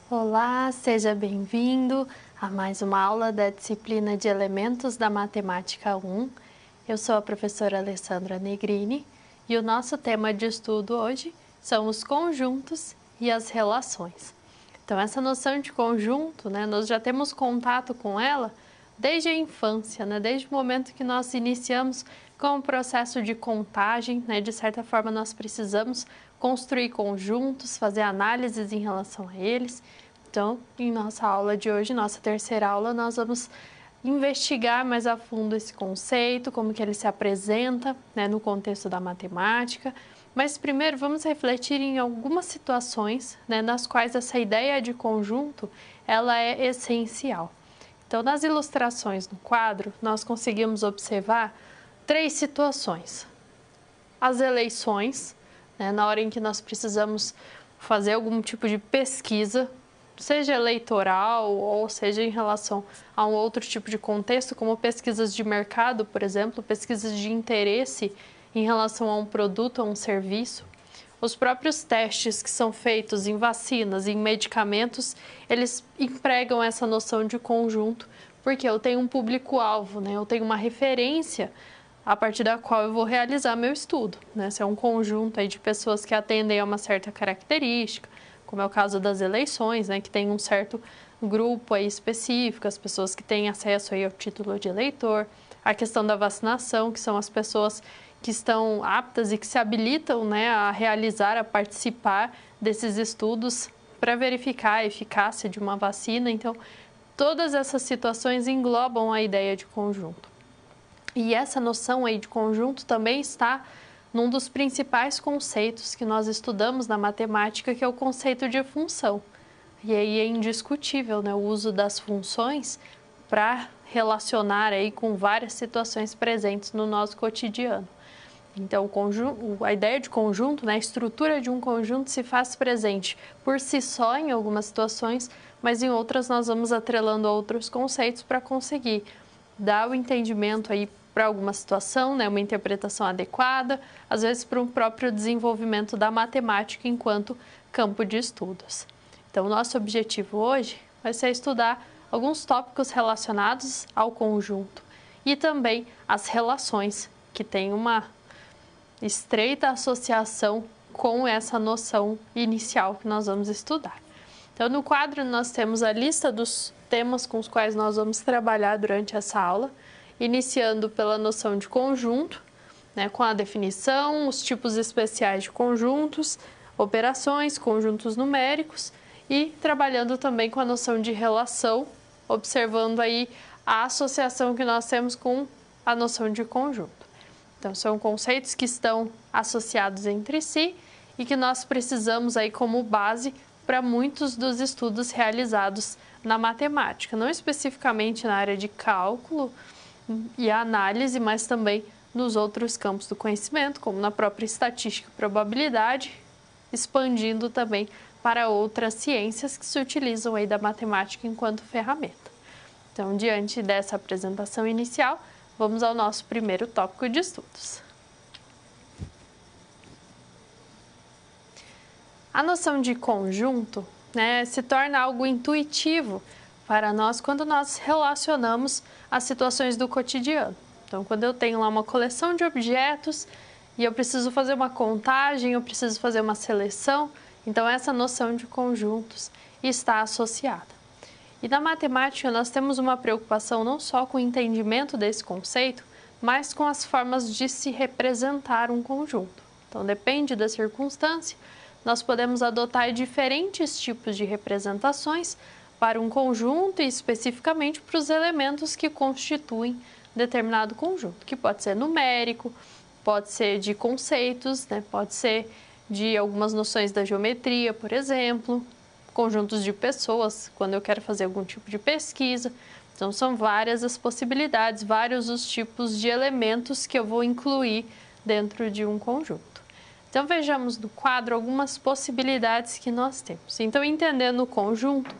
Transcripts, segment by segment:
Olá, seja bem-vindo a mais uma aula da disciplina de Elementos da Matemática 1. Eu sou a professora Alessandra Negrini e o nosso tema de estudo hoje são os conjuntos e as relações. Então, essa noção de conjunto, nós já temos contato com ela desde a infância, desde o momento que nós iniciamos com o processo de contagem, de certa forma nós precisamos construir conjuntos, fazer análises em relação a eles. Então, em nossa aula de hoje, nossa terceira aula, nós vamos investigar mais a fundo esse conceito, como que ele se apresenta, no contexto da matemática. Mas primeiro vamos refletir em algumas situações, nas quais essa ideia de conjunto ela é essencial. Então, nas ilustrações no quadro, nós conseguimos observar 3 situações. As eleições, na hora em que nós precisamos fazer algum tipo de pesquisa, seja eleitoral ou seja em relação a um outro tipo de contexto, como pesquisas de mercado, por exemplo, pesquisas de interesse em relação a um produto ou um serviço. Os próprios testes que são feitos em vacinas, em medicamentos, eles empregam essa noção de conjunto, porque eu tenho um público-alvo, eu tenho uma referência a partir da qual eu vou realizar meu estudo. Se é um conjunto aí de pessoas que atendem a uma certa característica, como é o caso das eleições, que tem um certo grupo aí específico, as pessoas que têm acesso aí ao título de eleitor, a questão da vacinação, que são as pessoas que estão aptas e que se habilitam a realizar, a participar desses estudos para verificar a eficácia de uma vacina. Então, todas essas situações englobam a ideia de conjunto. E essa noção aí de conjunto também está num dos principais conceitos que nós estudamos na matemática, que é o conceito de função. E aí é indiscutível, o uso das funções para relacionar aí com várias situações presentes no nosso cotidiano. Então, a ideia de conjunto, a estrutura de um conjunto se faz presente por si só em algumas situações, mas em outras nós vamos atrelando outros conceitos para conseguir dar o entendimento aí para alguma situação, uma interpretação adequada, às vezes para um próprio desenvolvimento da matemática enquanto campo de estudos. Então, o nosso objetivo hoje vai ser estudar alguns tópicos relacionados ao conjunto e também as relações, que têm uma estreita associação com essa noção inicial que nós vamos estudar. Então, no quadro nós temos a lista dos temas com os quais nós vamos trabalhar durante essa aula, iniciando pela noção de conjunto, com a definição, os tipos especiais de conjuntos, operações, conjuntos numéricos e trabalhando também com a noção de relação, observando aí a associação que nós temos com a noção de conjunto. Então, são conceitos que estão associados entre si e que nós precisamos aí como base para muitos dos estudos realizados na matemática, não especificamente na área de cálculo e análise, mas também nos outros campos do conhecimento, como na própria estatística e probabilidade, expandindo também para outras ciências que se utilizam aí da matemática enquanto ferramenta. Então, diante dessa apresentação inicial, vamos ao nosso primeiro tópico de estudos. A noção de conjunto, se torna algo intuitivo para nós quando nós relacionamos as situações do cotidiano. Então, quando eu tenho lá uma coleção de objetos e eu preciso fazer uma contagem, eu preciso fazer uma seleção, então essa noção de conjuntos está associada. E na matemática nós temos uma preocupação não só com o entendimento desse conceito, mas com as formas de se representar um conjunto. Então, depende da circunstância, nós podemos adotar diferentes tipos de representações para um conjunto e especificamente para os elementos que constituem determinado conjunto, que pode ser numérico, pode ser de conceitos, pode ser de algumas noções da geometria, por exemplo, conjuntos de pessoas, quando eu quero fazer algum tipo de pesquisa. Então, são várias as possibilidades, vários os tipos de elementos que eu vou incluir dentro de um conjunto. Então, vejamos no quadro algumas possibilidades que nós temos. Então, entendendo o conjunto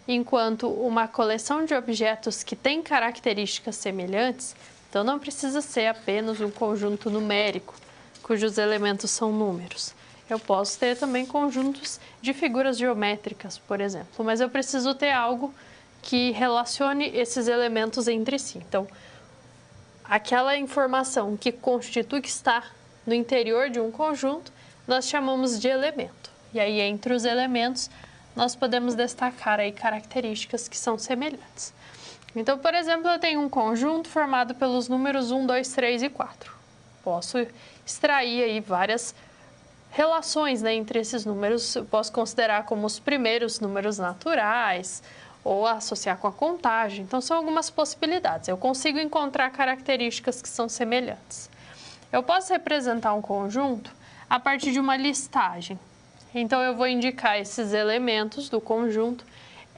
enquanto uma coleção de objetos que tem características semelhantes, então não precisa ser apenas um conjunto numérico, cujos elementos são números. Eu posso ter também conjuntos de figuras geométricas, por exemplo, mas eu preciso ter algo que relacione esses elementos entre si. Então, aquela informação que constitui, que está no interior de um conjunto, nós chamamos de elemento. E aí, entre os elementos, nós podemos destacar aí características que são semelhantes. Então, por exemplo, eu tenho um conjunto formado pelos números 1, 2, 3 e 4. Posso extrair aí várias relações, né, entre esses números. Eu posso considerar como os primeiros números naturais ou associar com a contagem. Então, são algumas possibilidades. Eu consigo encontrar características que são semelhantes. Eu posso representar um conjunto a partir de uma listagem. Então, eu vou indicar esses elementos do conjunto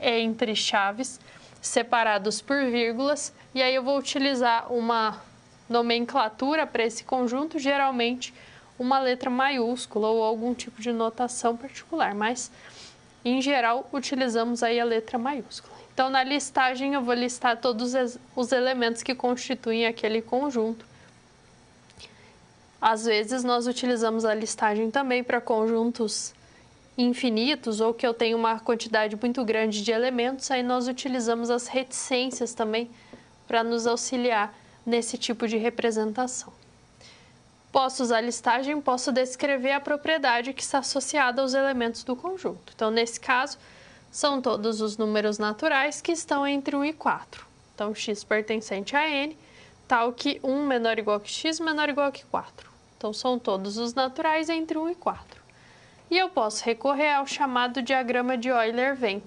entre chaves separados por vírgulas, e aí eu vou utilizar uma nomenclatura para esse conjunto, geralmente uma letra maiúscula ou algum tipo de notação particular, mas em geral utilizamos aí a letra maiúscula. Então, na listagem eu vou listar todos os elementos que constituem aquele conjunto. Às vezes nós utilizamos a listagem também para conjuntos infinitos ou que eu tenho uma quantidade muito grande de elementos, aí nós utilizamos as reticências também para nos auxiliar nesse tipo de representação. Posso usar a listagem, posso descrever a propriedade que está associada aos elementos do conjunto. Então, nesse caso, são todos os números naturais que estão entre 1 e 4. Então, x pertencente a n, tal que 1 menor ou igual que x menor ou igual que 4. Então, são todos os naturais entre 1 e 4. E eu posso recorrer ao chamado diagrama de Euler-Venn,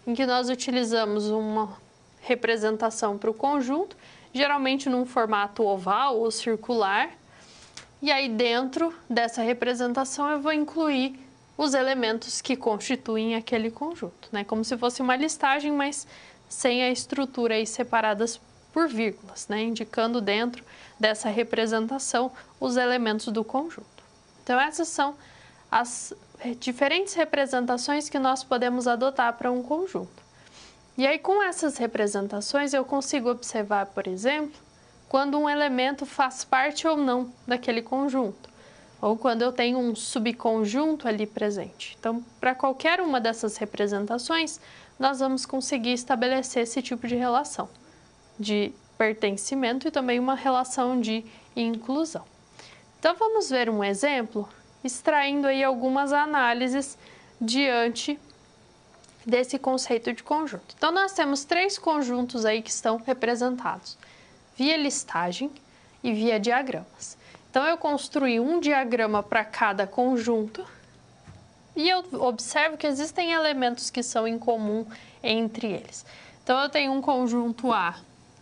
em que nós utilizamos uma representação para o conjunto, geralmente num formato oval ou circular, e aí dentro dessa representação eu vou incluir os elementos que constituem aquele conjunto, né? Como se fosse uma listagem, mas sem a estrutura aí separadas por vírgulas, né? Indicando dentro dessa representação os elementos do conjunto. Então, essas são as diferentes representações que nós podemos adotar para um conjunto. E aí, com essas representações, eu consigo observar, por exemplo, quando um elemento faz parte ou não daquele conjunto, ou quando eu tenho um subconjunto ali presente. Então, para qualquer uma dessas representações, nós vamos conseguir estabelecer esse tipo de relação de pertencimento e também uma relação de inclusão. Então, vamos ver um exemplo extraindo aí algumas análises diante desse conceito de conjunto. Então, nós temos 3 conjuntos aí que estão representados via listagem e via diagramas. Então, eu construí um diagrama para cada conjunto e eu observo que existem elementos que são em comum entre eles. Então, eu tenho um conjunto A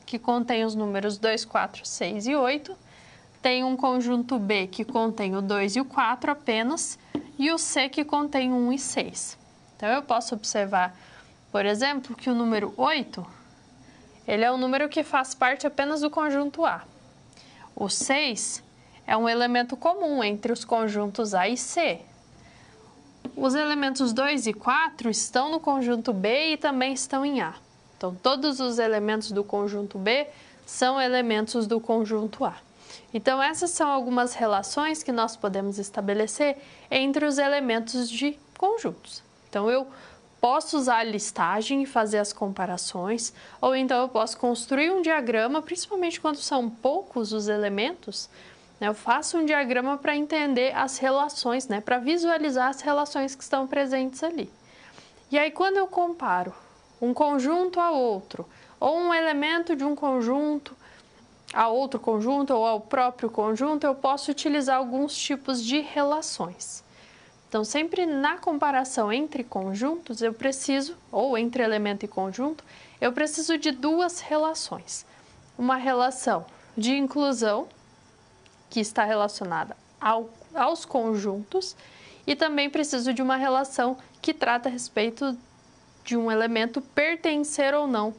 que contém os números 2, 4, 6 e 8, tem um conjunto B que contém o 2 e o 4 apenas, e o C que contém o 1 e 6. Então, eu posso observar, por exemplo, que o número 8, ele é um número que faz parte apenas do conjunto A. O 6 é um elemento comum entre os conjuntos A e C. Os elementos 2 e 4 estão no conjunto B e também estão em A. Então, todos os elementos do conjunto B são elementos do conjunto A. Então, essas são algumas relações que nós podemos estabelecer entre os elementos de conjuntos. Então, eu posso usar a listagem e fazer as comparações, ou então eu posso construir um diagrama, principalmente quando são poucos os elementos, né? Eu faço um diagrama para entender as relações, né? Para visualizar as relações que estão presentes ali. E aí, quando eu comparo um conjunto a outro, ou um elemento de um conjunto a outro conjunto ou ao próprio conjunto, eu posso utilizar alguns tipos de relações. Então, sempre na comparação entre conjuntos, eu preciso, ou entre elemento e conjunto, eu preciso de 2 relações. Uma relação de inclusão, que está relacionada aos conjuntos, e também preciso de uma relação que trata a respeito de um elemento pertencer ou não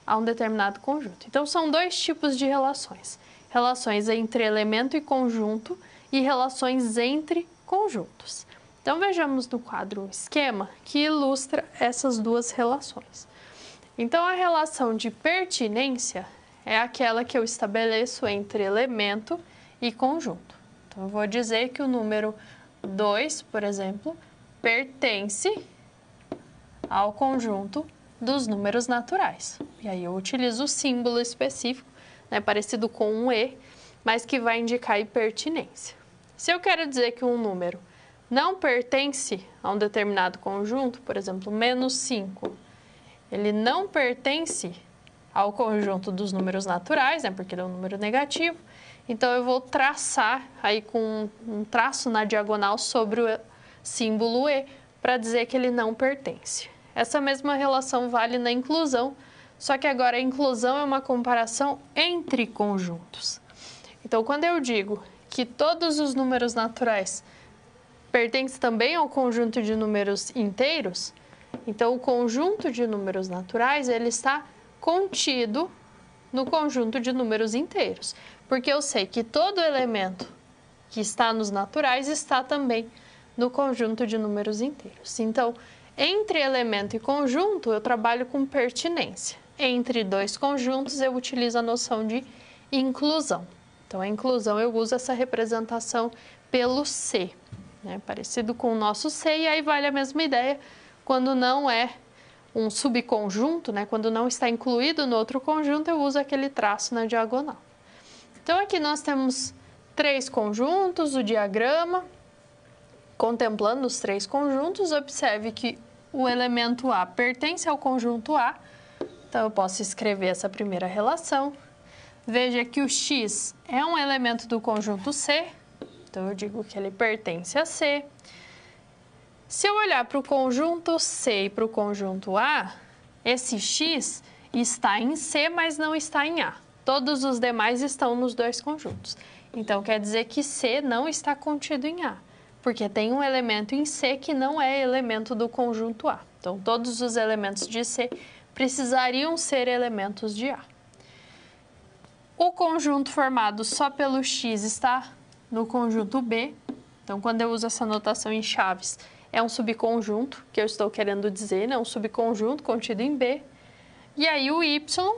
a um determinado conjunto. Então, são 2 tipos de relações. Relações entre elemento e conjunto e relações entre conjuntos. Então, vejamos no quadro um esquema que ilustra essas 2 relações. Então, a relação de pertinência é aquela que eu estabeleço entre elemento e conjunto. Então, eu vou dizer que o número 2, por exemplo, pertence ao conjunto dos números naturais. E aí eu utilizo o símbolo específico, né, parecido com um E, mas que vai indicar pertinência. Se eu quero dizer que um número não pertence a um determinado conjunto, por exemplo, menos 5, ele não pertence ao conjunto dos números naturais, né, porque ele é um número negativo, então eu vou traçar aí com um traço na diagonal sobre o símbolo E para dizer que ele não pertence. Essa mesma relação vale na inclusão, só que agora a inclusão é uma comparação entre conjuntos. Então, quando eu digo que todos os números naturais pertencem também ao conjunto de números inteiros, então o conjunto de números naturais ele está contido no conjunto de números inteiros, porque eu sei que todo elemento que está nos naturais está também no conjunto de números inteiros. Então, entre elemento e conjunto, eu trabalho com pertinência. Entre dois conjuntos, eu utilizo a noção de inclusão. Então, a inclusão eu uso essa representação pelo C, né? Parecido com o nosso C, e aí vale a mesma ideia quando não é um subconjunto, né? Quando não está incluído no outro conjunto, eu uso aquele traço na diagonal. Então, aqui nós temos 3 conjuntos, o diagrama. Contemplando os 3 conjuntos, observe que o elemento A pertence ao conjunto A, então eu posso escrever essa primeira relação. Veja que o X é um elemento do conjunto C, então eu digo que ele pertence a C. Se eu olhar para o conjunto C e para o conjunto A, esse X está em C, mas não está em A. Todos os demais estão nos 2 conjuntos. Então, quer dizer que C não está contido em A, porque tem um elemento em C que não é elemento do conjunto A. Então, todos os elementos de C precisariam ser elementos de A. O conjunto formado só pelo X está no conjunto B. Então, quando eu uso essa notação em chaves, é um subconjunto, que eu estou querendo dizer, né? Um subconjunto contido em B. E aí, o Y,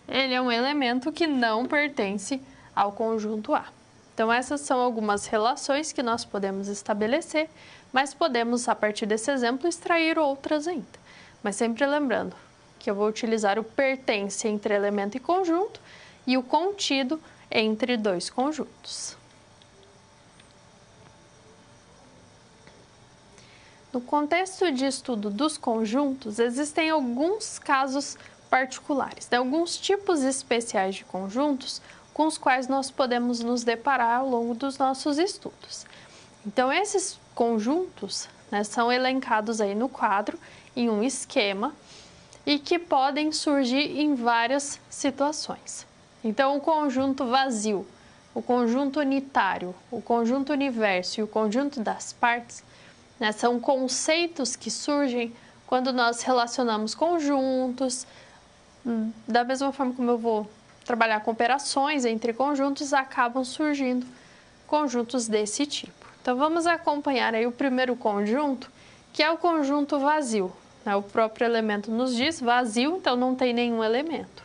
ele é um elemento que não pertence ao conjunto A. Então, essas são algumas relações que nós podemos estabelecer, mas podemos, a partir desse exemplo, extrair outras ainda. Mas sempre lembrando que eu vou utilizar o pertence entre elemento e conjunto e o contido entre 2 conjuntos. No contexto de estudo dos conjuntos, existem alguns casos particulares, né? Alguns tipos especiais de conjuntos com os quais nós podemos nos deparar ao longo dos nossos estudos. Então, esses conjuntos, né, são elencados aí no quadro, em um esquema, e que podem surgir em várias situações. Então, o conjunto vazio, o conjunto unitário, o conjunto universo e o conjunto das partes, né, são conceitos que surgem quando nós relacionamos conjuntos. Da mesma forma como eu vou trabalhar com operações entre conjuntos, acabam surgindo conjuntos desse tipo. Então, vamos acompanhar aí o primeiro conjunto, que é o conjunto vazio. O próprio elemento nos diz vazio, então não tem nenhum elemento.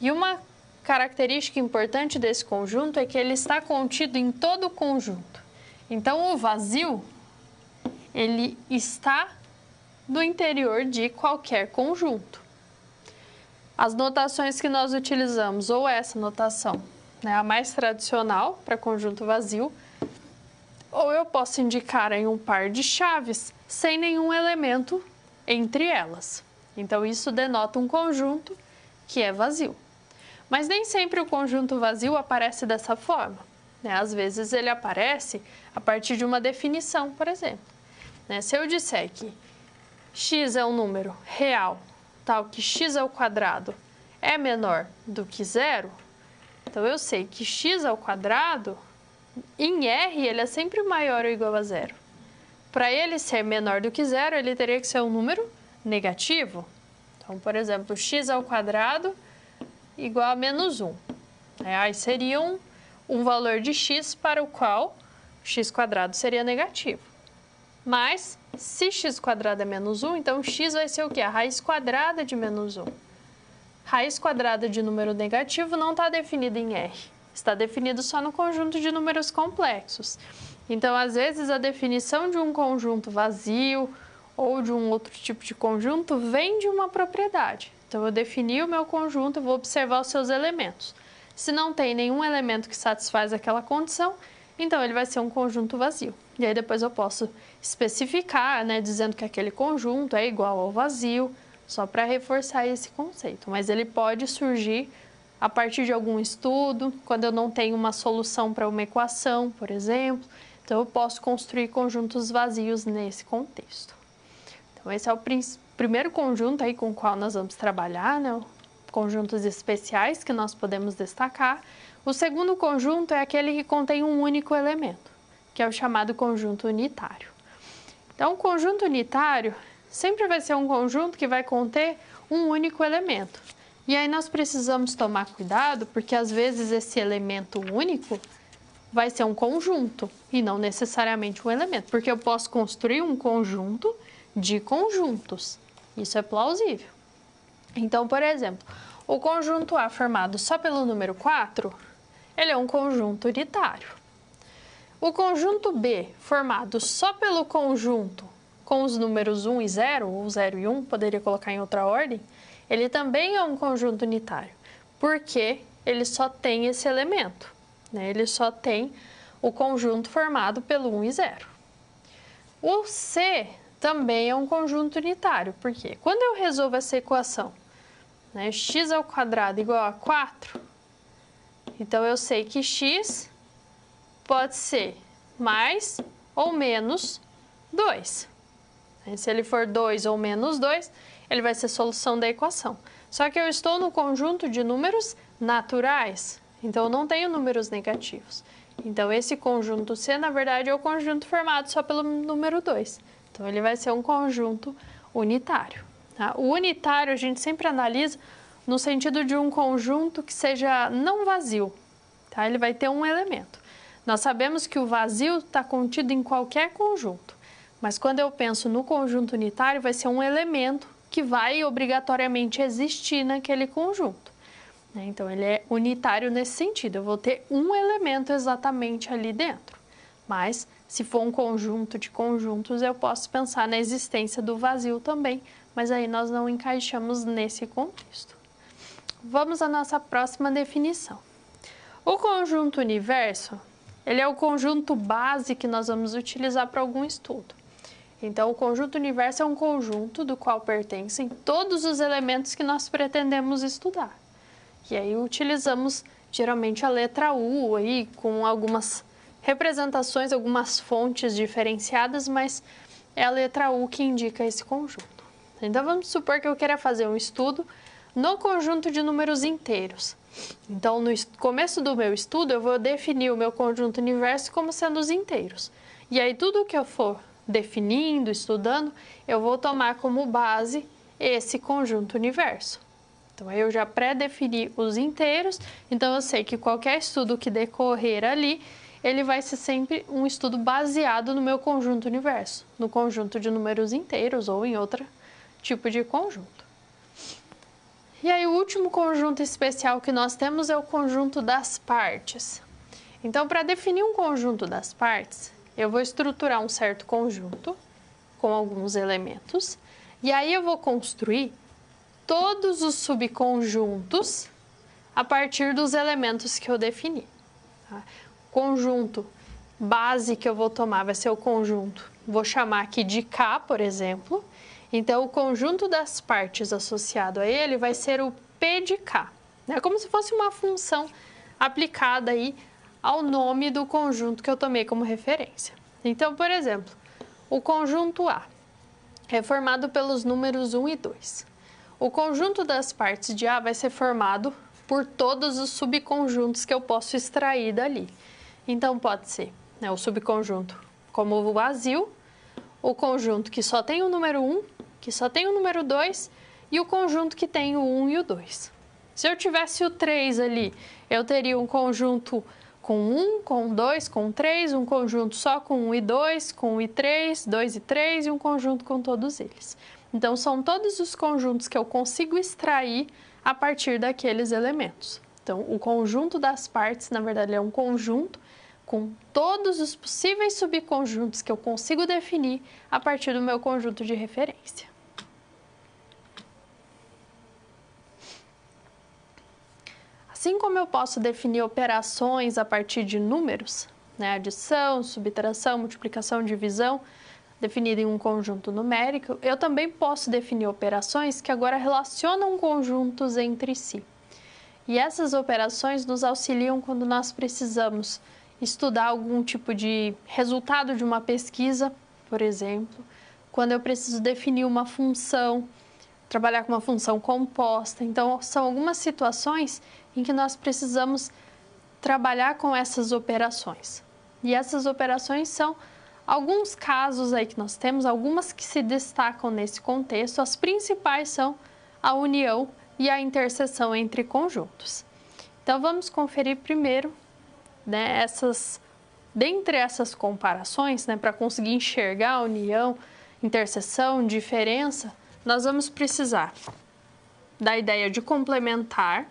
E uma característica importante desse conjunto é que ele está contido em todo o conjunto. Então, o vazio, ele está no interior de qualquer conjunto. As notações que nós utilizamos, ou essa notação, né, a mais tradicional para conjunto vazio, ou eu posso indicar em um par de chaves sem nenhum elemento entre elas. Então, isso denota um conjunto que é vazio. Mas nem sempre o conjunto vazio aparece dessa forma, né? Às vezes ele aparece a partir de uma definição, por exemplo. Né? Se eu disser que x é um número real, tal que x ao quadrado é menor do que zero, então eu sei que x ao quadrado, em R, ele é sempre maior ou igual a zero. Para ele ser menor do que zero, ele teria que ser um número negativo. Então, por exemplo, x ao quadrado igual a menos 1. Aí seria um valor de x para o qual x quadrado seria negativo. Mas, se x quadrado é menos 1, então x vai ser o quê? A raiz quadrada de menos 1. Raiz quadrada de número negativo não está definida em R. Está definido só no conjunto de números complexos. Então, às vezes, a definição de um conjunto vazio ou de um outro tipo de conjunto vem de uma propriedade. Então, eu defini o meu conjunto, eu vou observar os seus elementos. Se não tem nenhum elemento que satisfaz aquela condição, então ele vai ser um conjunto vazio. E aí depois eu posso especificar, né, dizendo que aquele conjunto é igual ao vazio, só para reforçar esse conceito. Mas ele pode surgir a partir de algum estudo, quando eu não tenho uma solução para uma equação, por exemplo. Então eu posso construir conjuntos vazios nesse contexto. Então esse é o primeiro conjunto aí com o qual nós vamos trabalhar, né? Conjuntos especiais que nós podemos destacar. O segundo conjunto é aquele que contém um único elemento, que é o chamado conjunto unitário. Então, o conjunto unitário sempre vai ser um conjunto que vai conter um único elemento. E aí nós precisamos tomar cuidado, porque às vezes esse elemento único vai ser um conjunto e não necessariamente um elemento, porque eu posso construir um conjunto de conjuntos. Isso é plausível. Então, por exemplo, o conjunto A formado só pelo número 4, ele é um conjunto unitário. O conjunto B, formado só pelo conjunto com os números 1 e 0, ou 0 e 1, poderia colocar em outra ordem, ele também é um conjunto unitário, porque ele só tem esse elemento, né? Ele só tem o conjunto formado pelo 1 e 0. O C também é um conjunto unitário, porque quando eu resolvo essa equação, né, x ao quadrado igual a 4, então eu sei que x pode ser mais ou menos 2. Se ele for 2 ou menos 2, ele vai ser solução da equação. Só que eu estou no conjunto de números naturais, então eu não tenho números negativos. Então esse conjunto C, na verdade, é o conjunto formado só pelo número 2. Então ele vai ser um conjunto unitário. Tá? O unitário a gente sempre analisa no sentido de um conjunto que seja não vazio. Tá? Ele vai ter um elemento. Nós sabemos que o vazio está contido em qualquer conjunto, mas quando eu penso no conjunto unitário, vai ser um elemento que vai obrigatoriamente existir naquele conjunto. Então, ele é unitário nesse sentido, eu vou ter um elemento exatamente ali dentro. Mas, se for um conjunto de conjuntos, eu posso pensar na existência do vazio também, mas aí nós não encaixamos nesse contexto. Vamos à nossa próxima definição. O conjunto universo, ele é o conjunto base que nós vamos utilizar para algum estudo. Então, o conjunto universo é um conjunto do qual pertencem todos os elementos que nós pretendemos estudar. E aí utilizamos geralmente a letra U aí, com algumas representações, algumas fontes diferenciadas, mas é a letra U que indica esse conjunto. Então, vamos supor que eu queira fazer um estudo no conjunto de números inteiros. Então, no começo do meu estudo, eu vou definir o meu conjunto universo como sendo os inteiros. E aí, tudo que eu for definindo, estudando, eu vou tomar como base esse conjunto universo. Então, aí eu já pré-defini os inteiros, então eu sei que qualquer estudo que decorrer ali, ele vai ser sempre um estudo baseado no meu conjunto universo, no conjunto de números inteiros ou em outro tipo de conjunto. E aí o último conjunto especial que nós temos é o conjunto das partes. Então, para definir um conjunto das partes, eu vou estruturar um certo conjunto com alguns elementos, e aí eu vou construir todos os subconjuntos a partir dos elementos que eu defini. Tá? O conjunto base que eu vou tomar vai ser o conjunto, vou chamar aqui de K, por exemplo. Então, o conjunto das partes associado a ele vai ser o P de K. É como se fosse uma função aplicada aí ao nome do conjunto que eu tomei como referência. Então, por exemplo, o conjunto A é formado pelos números 1 e 2. O conjunto das partes de A vai ser formado por todos os subconjuntos que eu posso extrair dali. Então, pode ser, né, o subconjunto como o vazio, o conjunto que só tem o número 1, que só tem o número 2 e o conjunto que tem o 1 e o 2. Se eu tivesse o 3 ali, eu teria um conjunto com 1, com 2, com 3, um conjunto só com 1 e 2, com 1 e 3, 2 e 3 e um conjunto com todos eles. Então, são todos os conjuntos que eu consigo extrair a partir daqueles elementos. Então, o conjunto das partes, na verdade, é um conjunto com todos os possíveis subconjuntos que eu consigo definir a partir do meu conjunto de referência. Assim como eu posso definir operações a partir de números, né, adição, subtração, multiplicação, divisão, definida em um conjunto numérico, eu também posso definir operações que agora relacionam conjuntos entre si. E essas operações nos auxiliam quando nós precisamos estudar algum tipo de resultado de uma pesquisa, por exemplo, quando eu preciso definir uma função, trabalhar com uma função composta. Então, são algumas situações em que nós precisamos trabalhar com essas operações. E essas operações são alguns casos aí que nós temos, algumas que se destacam nesse contexto. As principais são a união e a interseção entre conjuntos. Então, vamos conferir primeiro, né, dentre essas comparações, né, para conseguir enxergar a união, interseção, diferença, nós vamos precisar da ideia de complementar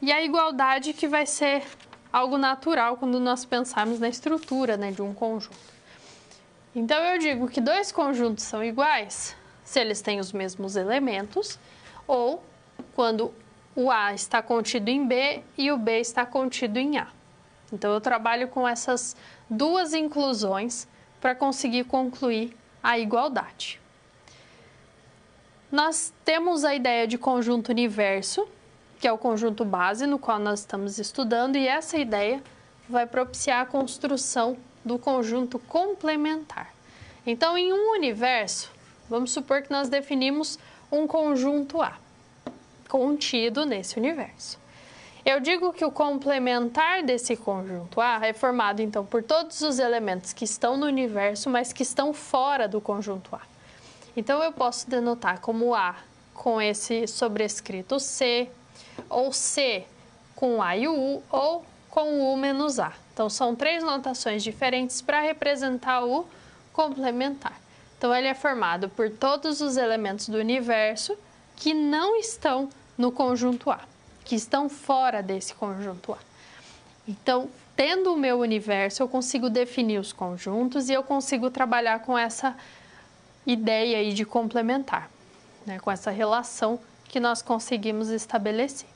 e a igualdade, que vai ser algo natural quando nós pensarmos na estrutura, né, de um conjunto. Então, eu digo que dois conjuntos são iguais se eles têm os mesmos elementos ou quando o A está contido em B e o B está contido em A. Então, eu trabalho com essas duas inclusões para conseguir concluir a igualdade. Nós temos a ideia de conjunto universo, que é o conjunto base no qual nós estamos estudando, e essa ideia vai propiciar a construção do conjunto complementar. Então, em um universo, vamos supor que nós definimos um conjunto A, contido nesse universo. Eu digo que o complementar desse conjunto A é formado, então, por todos os elementos que estão no universo, mas que estão fora do conjunto A. Então, eu posso denotar como A com esse sobrescrito C, ou C com A e o U, ou com U menos A. Então, são três notações diferentes para representar o complementar. Então, ele é formado por todos os elementos do universo que não estão no conjunto A, que estão fora desse conjunto A. Então, tendo o meu universo, eu consigo definir os conjuntos e eu consigo trabalhar com essa ideia aí de complementar, né, com essa relação que nós conseguimos estabelecer.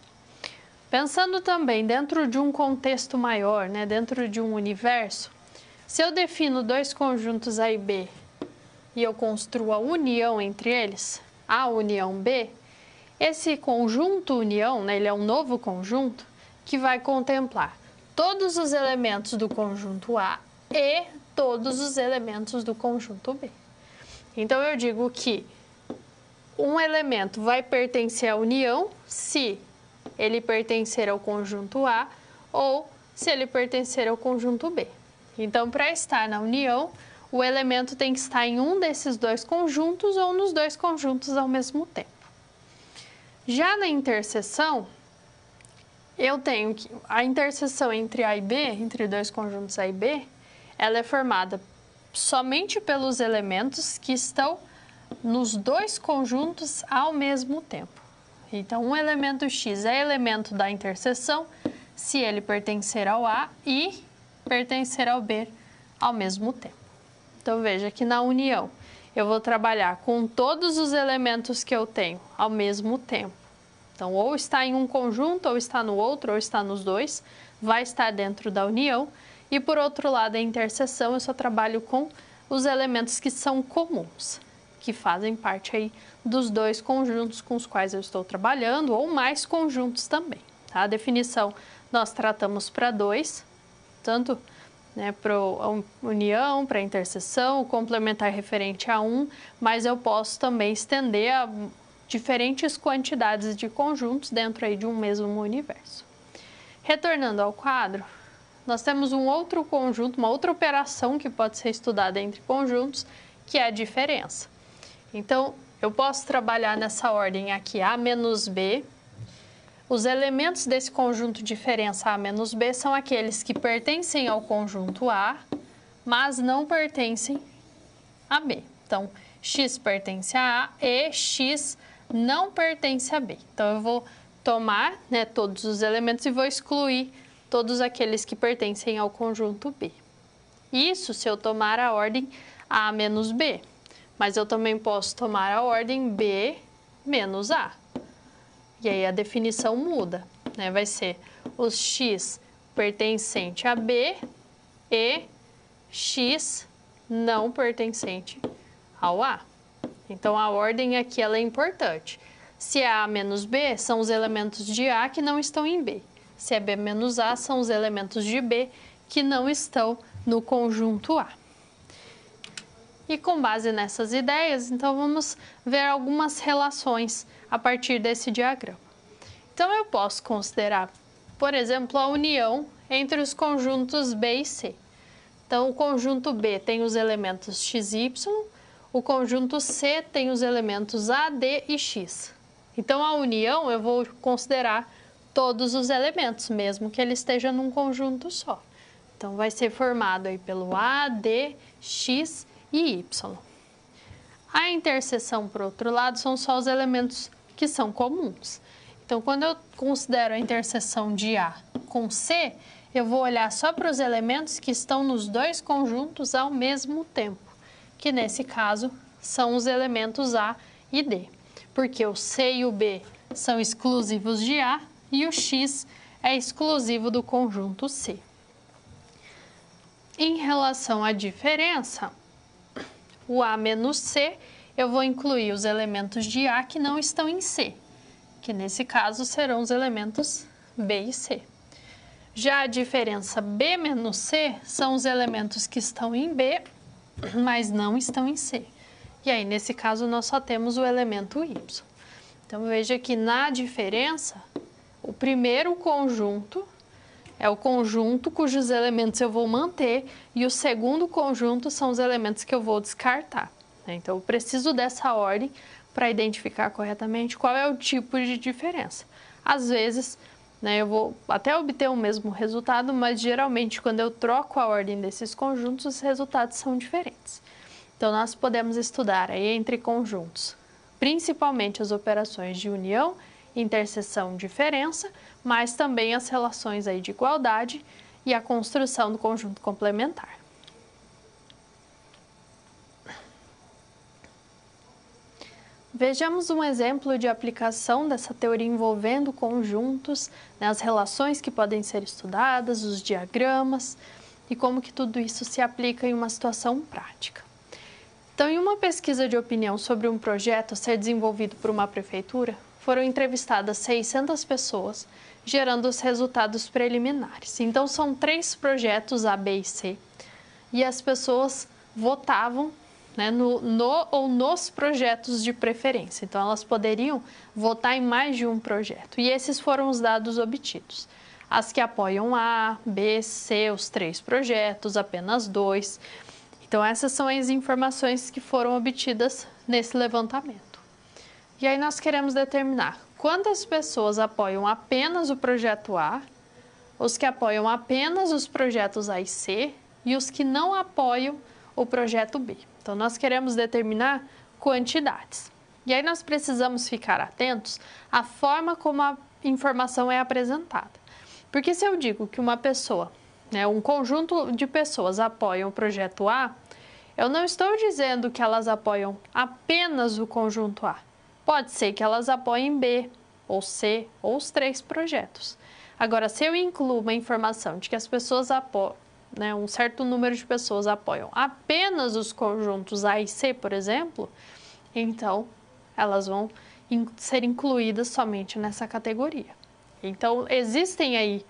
Pensando também dentro de um contexto maior, né, dentro de um universo, se eu defino dois conjuntos A e B e eu construo a união entre eles, A união B, esse conjunto união, né, ele é um novo conjunto que vai contemplar todos os elementos do conjunto A e todos os elementos do conjunto B. Então, eu digo que um elemento vai pertencer à união se ele pertencer ao conjunto A ou se ele pertencer ao conjunto B. Então, para estar na união, o elemento tem que estar em um desses dois conjuntos ou nos dois conjuntos ao mesmo tempo. Já na interseção, eu tenho que a interseção entre A e B, entre dois conjuntos A e B, ela é formada somente pelos elementos que estão nos dois conjuntos ao mesmo tempo. Então, um elemento X é elemento da interseção se ele pertencer ao A e pertencer ao B ao mesmo tempo. Então, veja que na união eu vou trabalhar com todos os elementos que eu tenho ao mesmo tempo. Então, ou está em um conjunto, ou está no outro, ou está nos dois, vai estar dentro da união. E, por outro lado, a interseção, eu só trabalho com os elementos que são comuns, que fazem parte aí dos dois conjuntos com os quais eu estou trabalhando, ou mais conjuntos também. Tá? A definição nós tratamos para dois, tanto, né, para a união, para a interseção, o complementar referente a um, mas eu posso também estender a diferentes quantidades de conjuntos dentro aí de um mesmo universo. Retornando ao quadro, nós temos um outro conjunto, uma outra operação que pode ser estudada entre conjuntos, que é a diferença. Então, eu posso trabalhar nessa ordem aqui, A menos B. Os elementos desse conjunto diferença A menos B são aqueles que pertencem ao conjunto A, mas não pertencem a B. Então, X pertence a A e X não pertence a B. Então, eu vou tomar, né, todos os elementos e vou excluir todos aqueles que pertencem ao conjunto B. Isso se eu tomar a ordem A menos B, mas eu também posso tomar a ordem B menos A. E aí a definição muda, né? Vai ser os X pertencente a B e X não pertencente ao A. Então a ordem aqui ela é importante. Se é A menos B, são os elementos de A que não estão em B. Se é B menos A, são os elementos de B que não estão no conjunto A. E com base nessas ideias, então vamos ver algumas relações a partir desse diagrama. Então eu posso considerar, por exemplo, a união entre os conjuntos B e C. Então o conjunto B tem os elementos x e y, o conjunto C tem os elementos A, D e X. Então a união eu vou considerar todos os elementos, mesmo que ele esteja num conjunto só. Então vai ser formado aí pelo A, D, X e Y. A interseção, por outro lado, são só os elementos que são comuns. Então, quando eu considero a interseção de A com C, eu vou olhar só para os elementos que estão nos dois conjuntos ao mesmo tempo, que nesse caso são os elementos A e D, porque o C e o B são exclusivos de A e o X é exclusivo do conjunto C. Em relação à diferença, o A menos C, eu vou incluir os elementos de A que não estão em C, que nesse caso serão os elementos B e C. Já a diferença B menos C são os elementos que estão em B, mas não estão em C. E aí, nesse caso, nós só temos o elemento Y. Então, veja que na diferença, o primeiro conjunto é o conjunto cujos elementos eu vou manter e o segundo conjunto são os elementos que eu vou descartar. Então, eu preciso dessa ordem para identificar corretamente qual é o tipo de diferença. Às vezes, eu vou até obter o mesmo resultado, mas geralmente quando eu troco a ordem desses conjuntos, os resultados são diferentes. Então, nós podemos estudar aí entre conjuntos, principalmente as operações de união, interseção, diferença, mas também as relações aí de igualdade e a construção do conjunto complementar. Vejamos um exemplo de aplicação dessa teoria envolvendo conjuntos, as relações que podem ser estudadas, os diagramas e como que tudo isso se aplica em uma situação prática. Então, em uma pesquisa de opinião sobre um projeto a ser desenvolvido por uma prefeitura, foram entrevistadas 600 pessoas, gerando os resultados preliminares. Então, são 3 projetos A, B e C, e as pessoas votavam no ou nos projetos de preferência. Então, elas poderiam votar em mais de um projeto. E esses foram os dados obtidos. As que apoiam A, B, C, os 3 projetos, apenas 2. Então, essas são as informações que foram obtidas nesse levantamento. E aí, nós queremos determinar quantas pessoas apoiam apenas o projeto A, os que apoiam apenas os projetos A e C e os que não apoiam o projeto B. Então, nós queremos determinar quantidades. E aí, nós precisamos ficar atentos à forma como a informação é apresentada. Porque se eu digo que uma pessoa, um conjunto de pessoas apoiam o projeto A, eu não estou dizendo que elas apoiam apenas o conjunto A. Pode ser que elas apoiem B, ou C, ou os 3 projetos. Agora, se eu incluo uma informação de que as pessoas apoiam, um certo número de pessoas apoiam apenas os conjuntos A e C, por exemplo, então elas vão ser incluídas somente nessa categoria. Então, existem aí,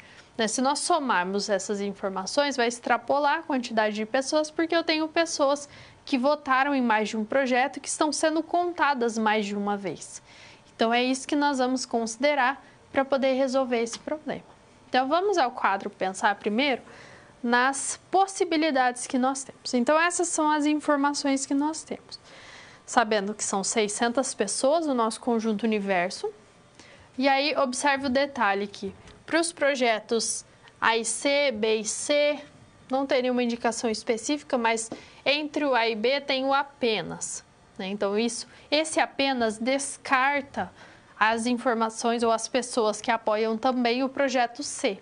se nós somarmos essas informações, vai extrapolar a quantidade de pessoas, porque eu tenho pessoas que votaram em mais de um projeto que estão sendo contadas mais de uma vez. Então, é isso que nós vamos considerar para poder resolver esse problema. Então, vamos ao quadro pensar primeiro nas possibilidades que nós temos. Então, essas são as informações que nós temos. Sabendo que são 600 pessoas no nosso conjunto universo. E aí, observe o detalhe que para os projetos A e C, B e C, não teria uma indicação específica, mas entre o A e B tem o apenas. Então, esse apenas descarta as informações ou as pessoas que apoiam também o projeto C.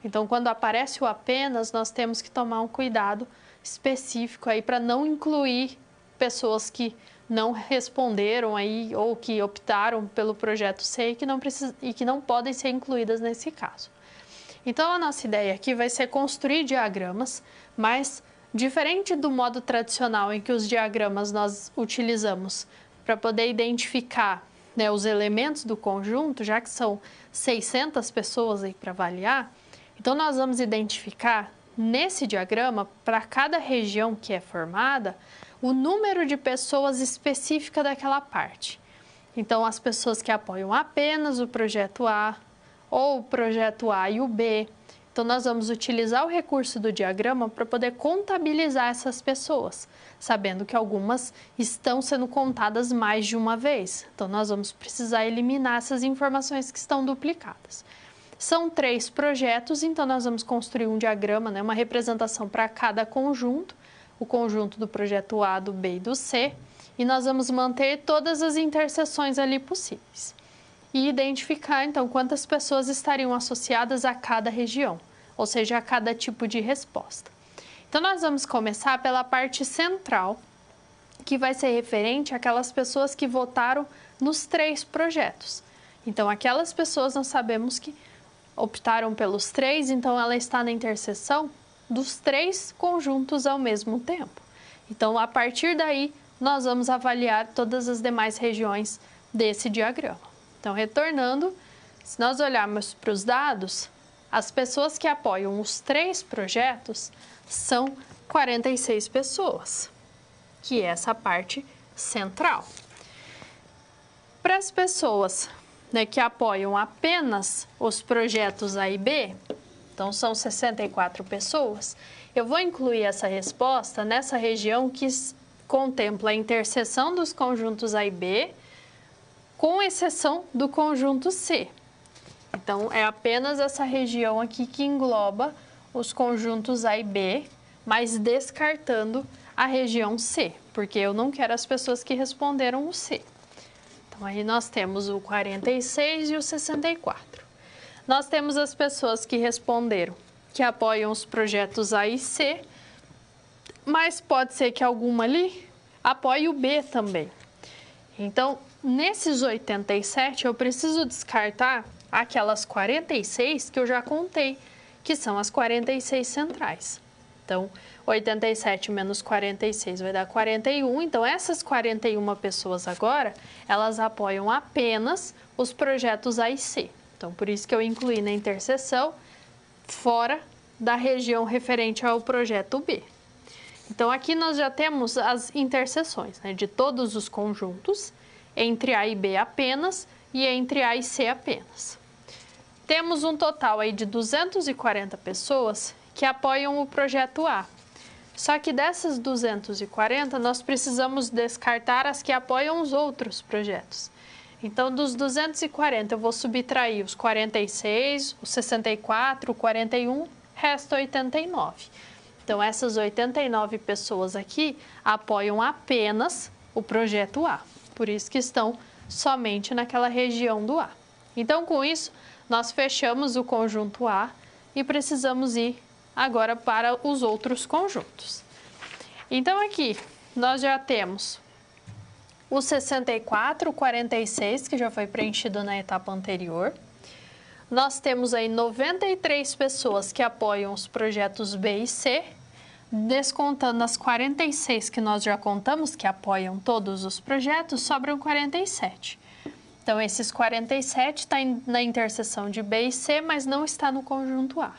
Então, quando aparece o apenas, nós temos que tomar um cuidado específico aí para não incluir pessoas que não responderam aí ou que optaram pelo projeto C e que não podem ser incluídas nesse caso. Então, a nossa ideia aqui vai ser construir diagramas, mas diferente do modo tradicional em que os diagramas nós utilizamos para poder identificar, né, os elementos do conjunto, já que são 600 pessoas aí para avaliar, então nós vamos identificar nesse diagrama, para cada região que é formada, o número de pessoas específica daquela parte. Então, as pessoas que apoiam apenas o projeto A, ou o projeto A e o B. Então, nós vamos utilizar o recurso do diagrama para poder contabilizar essas pessoas, sabendo que algumas estão sendo contadas mais de uma vez. Então, nós vamos precisar eliminar essas informações que estão duplicadas. São 3 projetos, então nós vamos construir um diagrama, né, uma representação para cada conjunto, o conjunto do projeto A, do B e do C, e nós vamos manter todas as interseções ali possíveis. E identificar, então, quantas pessoas estariam associadas a cada região, ou seja, a cada tipo de resposta. Então, nós vamos começar pela parte central, que vai ser referente àquelas pessoas que votaram nos 3 projetos. Então, aquelas pessoas nós sabemos que optaram pelos 3, então ela está na interseção dos 3 conjuntos ao mesmo tempo. Então, a partir daí, nós vamos avaliar todas as demais regiões desse diagrama. Então, retornando, se nós olharmos para os dados, as pessoas que apoiam os 3 projetos são 46 pessoas, que é essa parte central. Para as pessoas, né, que apoiam apenas os projetos A e B, então são 64 pessoas, eu vou incluir essa resposta nessa região que contempla a interseção dos conjuntos A e B, com exceção do conjunto C. Então, é apenas essa região aqui que engloba os conjuntos A e B, mas descartando a região C, porque eu não quero as pessoas que responderam o C. Então, aí nós temos o 46 e o 64. Nós temos as pessoas que responderam, que apoiam os projetos A e C, mas pode ser que alguma ali apoie o B também. Então, nesses 87, eu preciso descartar aquelas 46 que eu já contei, que são as 46 centrais. Então, 87 menos 46 vai dar 41. Então, essas 41 pessoas agora, elas apoiam apenas os projetos A e C. Então, por isso que eu incluí na interseção fora da região referente ao projeto B. Então, aqui nós já temos as interseções, né, de todos os conjuntos, entre A e B apenas e entre A e C apenas. Temos um total aí de 240 pessoas que apoiam o projeto A. Só que dessas 240, nós precisamos descartar as que apoiam os outros projetos. Então, dos 240, eu vou subtrair os 46, os 64, o 41, resta 89. Então, essas 89 pessoas aqui apoiam apenas o projeto A. Por isso que estão somente naquela região do A. Então, com isso, nós fechamos o conjunto A e precisamos ir agora para os outros conjuntos. Então, aqui nós já temos o 64, o 46, que já foi preenchido na etapa anterior. Nós temos aí 93 pessoas que apoiam os projetos B e C, descontando as 46 que nós já contamos, que apoiam todos os projetos, sobram 47. Então, esses 47 está na interseção de B e C, mas não está no conjunto A.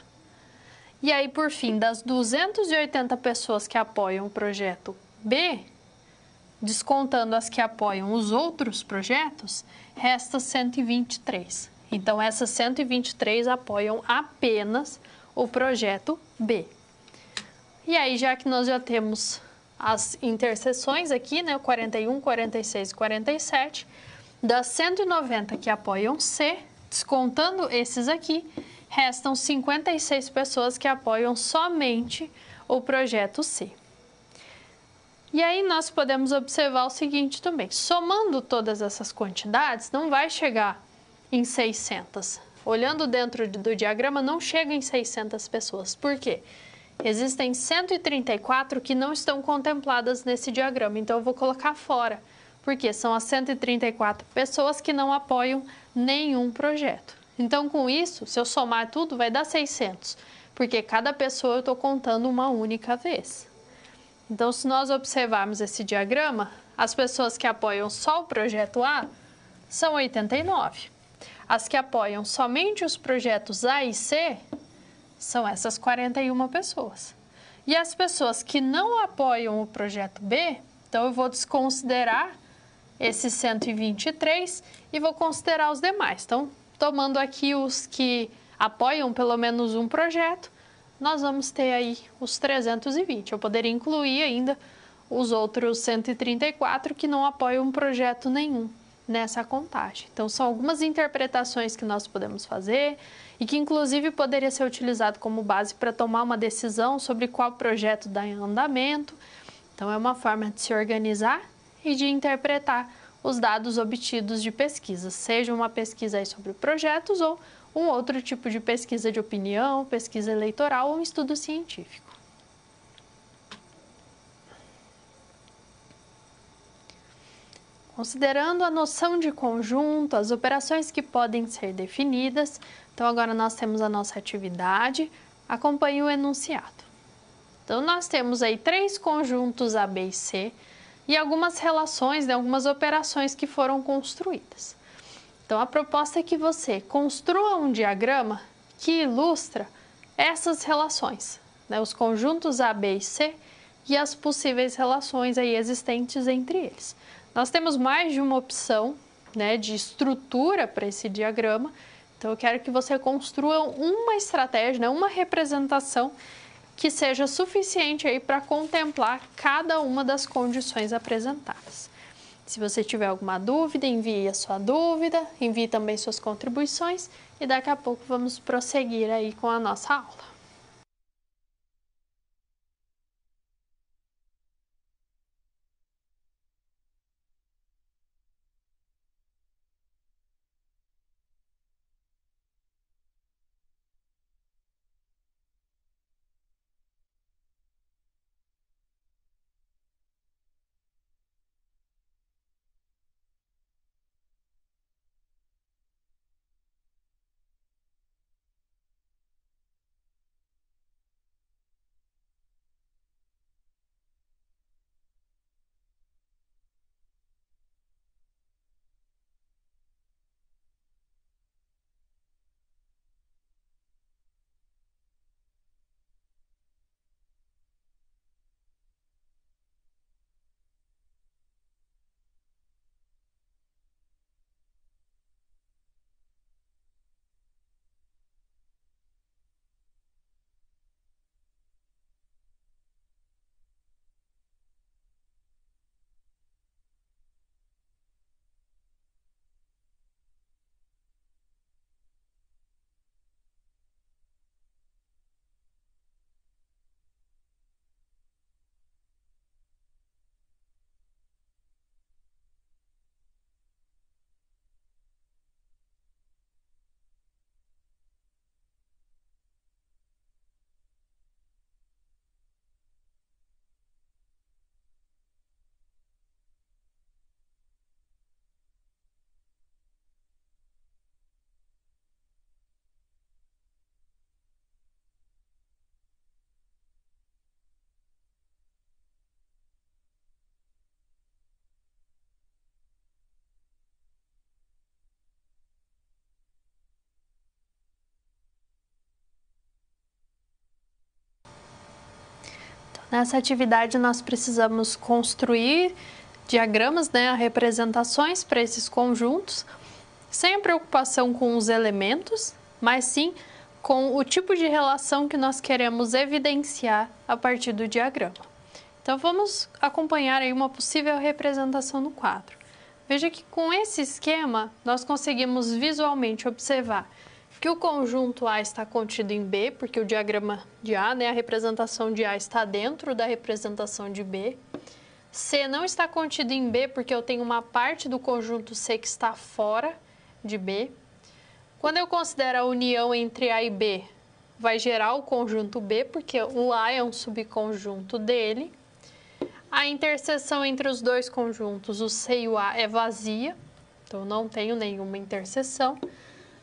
E aí, por fim, das 280 pessoas que apoiam o projeto B, descontando as que apoiam os outros projetos, resta 123. Então, essas 123 apoiam apenas o projeto B. E aí, já que nós já temos as interseções aqui, né, 41, 46 e 47, das 190 que apoiam C, descontando esses aqui, restam 56 pessoas que apoiam somente o projeto C. E aí nós podemos observar o seguinte também, somando todas essas quantidades, não vai chegar em 600, olhando dentro do diagrama, não chega em 600 pessoas. Por quê? Existem 134 que não estão contempladas nesse diagrama, então eu vou colocar fora, porque são as 134 pessoas que não apoiam nenhum projeto. Então, com isso, se eu somar tudo, vai dar 600, porque cada pessoa eu estou contando uma única vez. Então, se nós observarmos esse diagrama, as pessoas que apoiam só o projeto A são 89. As que apoiam somente os projetos A e C são essas 41 pessoas. E as pessoas que não apoiam o projeto B, então eu vou desconsiderar esses 123 e vou considerar os demais. Então, tomando aqui os que apoiam pelo menos um projeto, nós vamos ter aí os 320. Eu poderia incluir ainda os outros 134 que não apoiam um projeto nenhum nessa contagem. Então, são algumas interpretações que nós podemos fazer e que, inclusive, poderia ser utilizado como base para tomar uma decisão sobre qual projeto dá em andamento. Então, é uma forma de se organizar e de interpretar os dados obtidos de pesquisa, seja uma pesquisa aí sobre projetos ou um outro tipo de pesquisa de opinião, pesquisa eleitoral ou um estudo científico. Considerando a noção de conjunto, as operações que podem ser definidas, então agora nós temos a nossa atividade, acompanhe o enunciado. Então nós temos aí 3 conjuntos A, B e C e algumas relações, algumas operações que foram construídas. Então, a proposta é que você construa um diagrama que ilustra essas relações, os conjuntos A, B e C e as possíveis relações aí existentes entre eles. Nós temos mais de uma opção de estrutura para esse diagrama, então eu quero que você construa uma estratégia, uma representação que seja suficiente aí para contemplar cada uma das condições apresentadas. Se você tiver alguma dúvida, envie a sua dúvida, envie também suas contribuições e daqui a pouco vamos prosseguir aí com a nossa aula. Nessa atividade nós precisamos construir diagramas, representações para esses conjuntos, sem preocupação com os elementos, mas sim com o tipo de relação que nós queremos evidenciar a partir do diagrama. Então vamos acompanhar aí uma possível representação no quadro. Veja que com esse esquema nós conseguimos visualmente observar que o conjunto A está contido em B, porque o diagrama de A, a representação de A está dentro da representação de B. C não está contido em B, porque eu tenho uma parte do conjunto C que está fora de B. Quando eu considero a união entre A e B, vai gerar o conjunto B, porque o A é um subconjunto dele. A interseção entre os dois conjuntos, o C e o A, é vazia, então não tenho nenhuma interseção.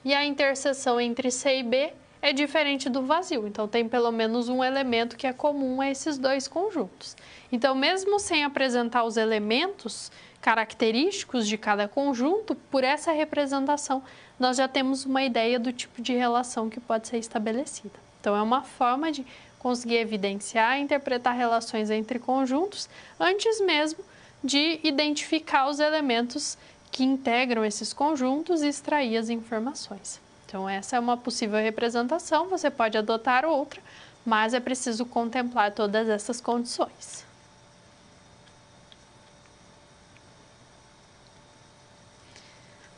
E a interseção entre C e B é diferente do vazio, então tem pelo menos um elemento que é comum a esses dois conjuntos. Então, mesmo sem apresentar os elementos característicos de cada conjunto, por essa representação, nós já temos uma ideia do tipo de relação que pode ser estabelecida. Então, é uma forma de conseguir evidenciar e interpretar relações entre conjuntos antes mesmo de identificar os elementos que integram esses conjuntos e extrair as informações. Então, essa é uma possível representação, você pode adotar outra, mas é preciso contemplar todas essas condições.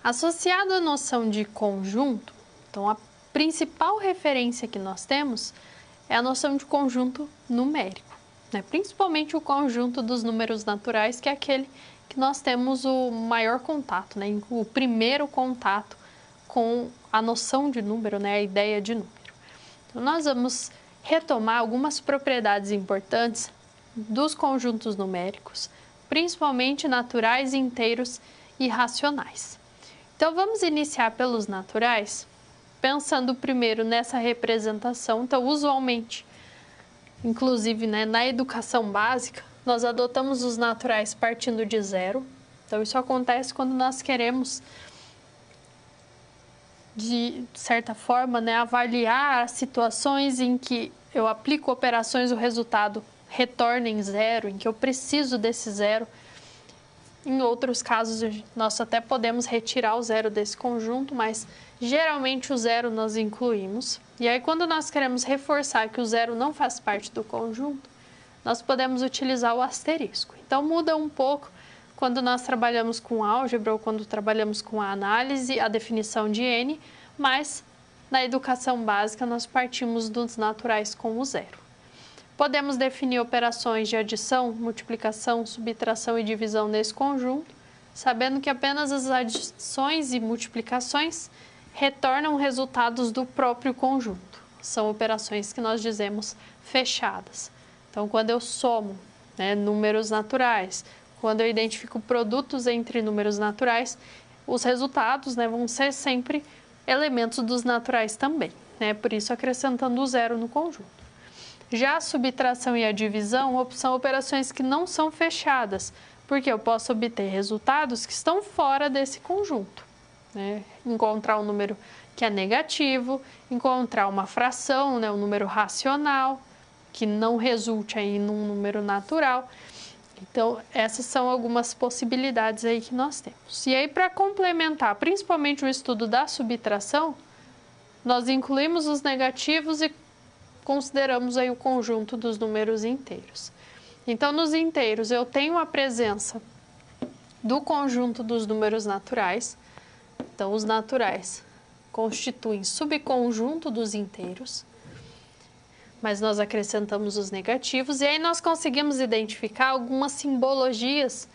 Associado à noção de conjunto, então a principal referência que nós temos é a noção de conjunto numérico, né? Principalmente o conjunto dos números naturais, que é aquele que nós temos o maior contato, né? O primeiro contato com a noção de número, né? A ideia de número. Então, nós vamos retomar algumas propriedades importantes dos conjuntos numéricos, principalmente naturais, inteiros e racionais. Então, vamos iniciar pelos naturais, pensando primeiro nessa representação. Então, usualmente, inclusive, né, na educação básica, nós adotamos os naturais partindo de zero. Então, isso acontece quando nós queremos, de certa forma, né, avaliar as situações em que eu aplico operações e o resultado retorna em zero, em que eu preciso desse zero. Em outros casos, nós até podemos retirar o zero desse conjunto, mas geralmente o zero nós incluímos. E aí, quando nós queremos reforçar que o zero não faz parte do conjunto, nós podemos utilizar o asterisco. Então, muda um pouco quando nós trabalhamos com álgebra ou quando trabalhamos com a análise, a definição de N, mas na educação básica nós partimos dos naturais com o zero. Podemos definir operações de adição, multiplicação, subtração e divisão nesse conjunto, sabendo que apenas as adições e multiplicações retornam resultados do próprio conjunto. São operações que nós dizemos fechadas. Então, quando eu somo, né, números naturais, quando eu identifico produtos entre números naturais, os resultados, né, vão ser sempre elementos dos naturais também, né? Por isso, acrescentando o zero no conjunto. Já a subtração e a divisão são operações que não são fechadas, porque eu posso obter resultados que estão fora desse conjunto, né? Encontrar um número que é negativo, encontrar uma fração, né, um número racional, que não resulte aí num número natural. Então, essas são algumas possibilidades aí que nós temos. E aí, para complementar, principalmente o estudo da subtração, nós incluímos os negativos e consideramos aí o conjunto dos números inteiros. Então, nos inteiros, eu tenho a presença do conjunto dos números naturais. Então, os naturais constituem subconjunto dos inteiros, mas nós acrescentamos os negativos, e aí nós conseguimos identificar algumas simbologias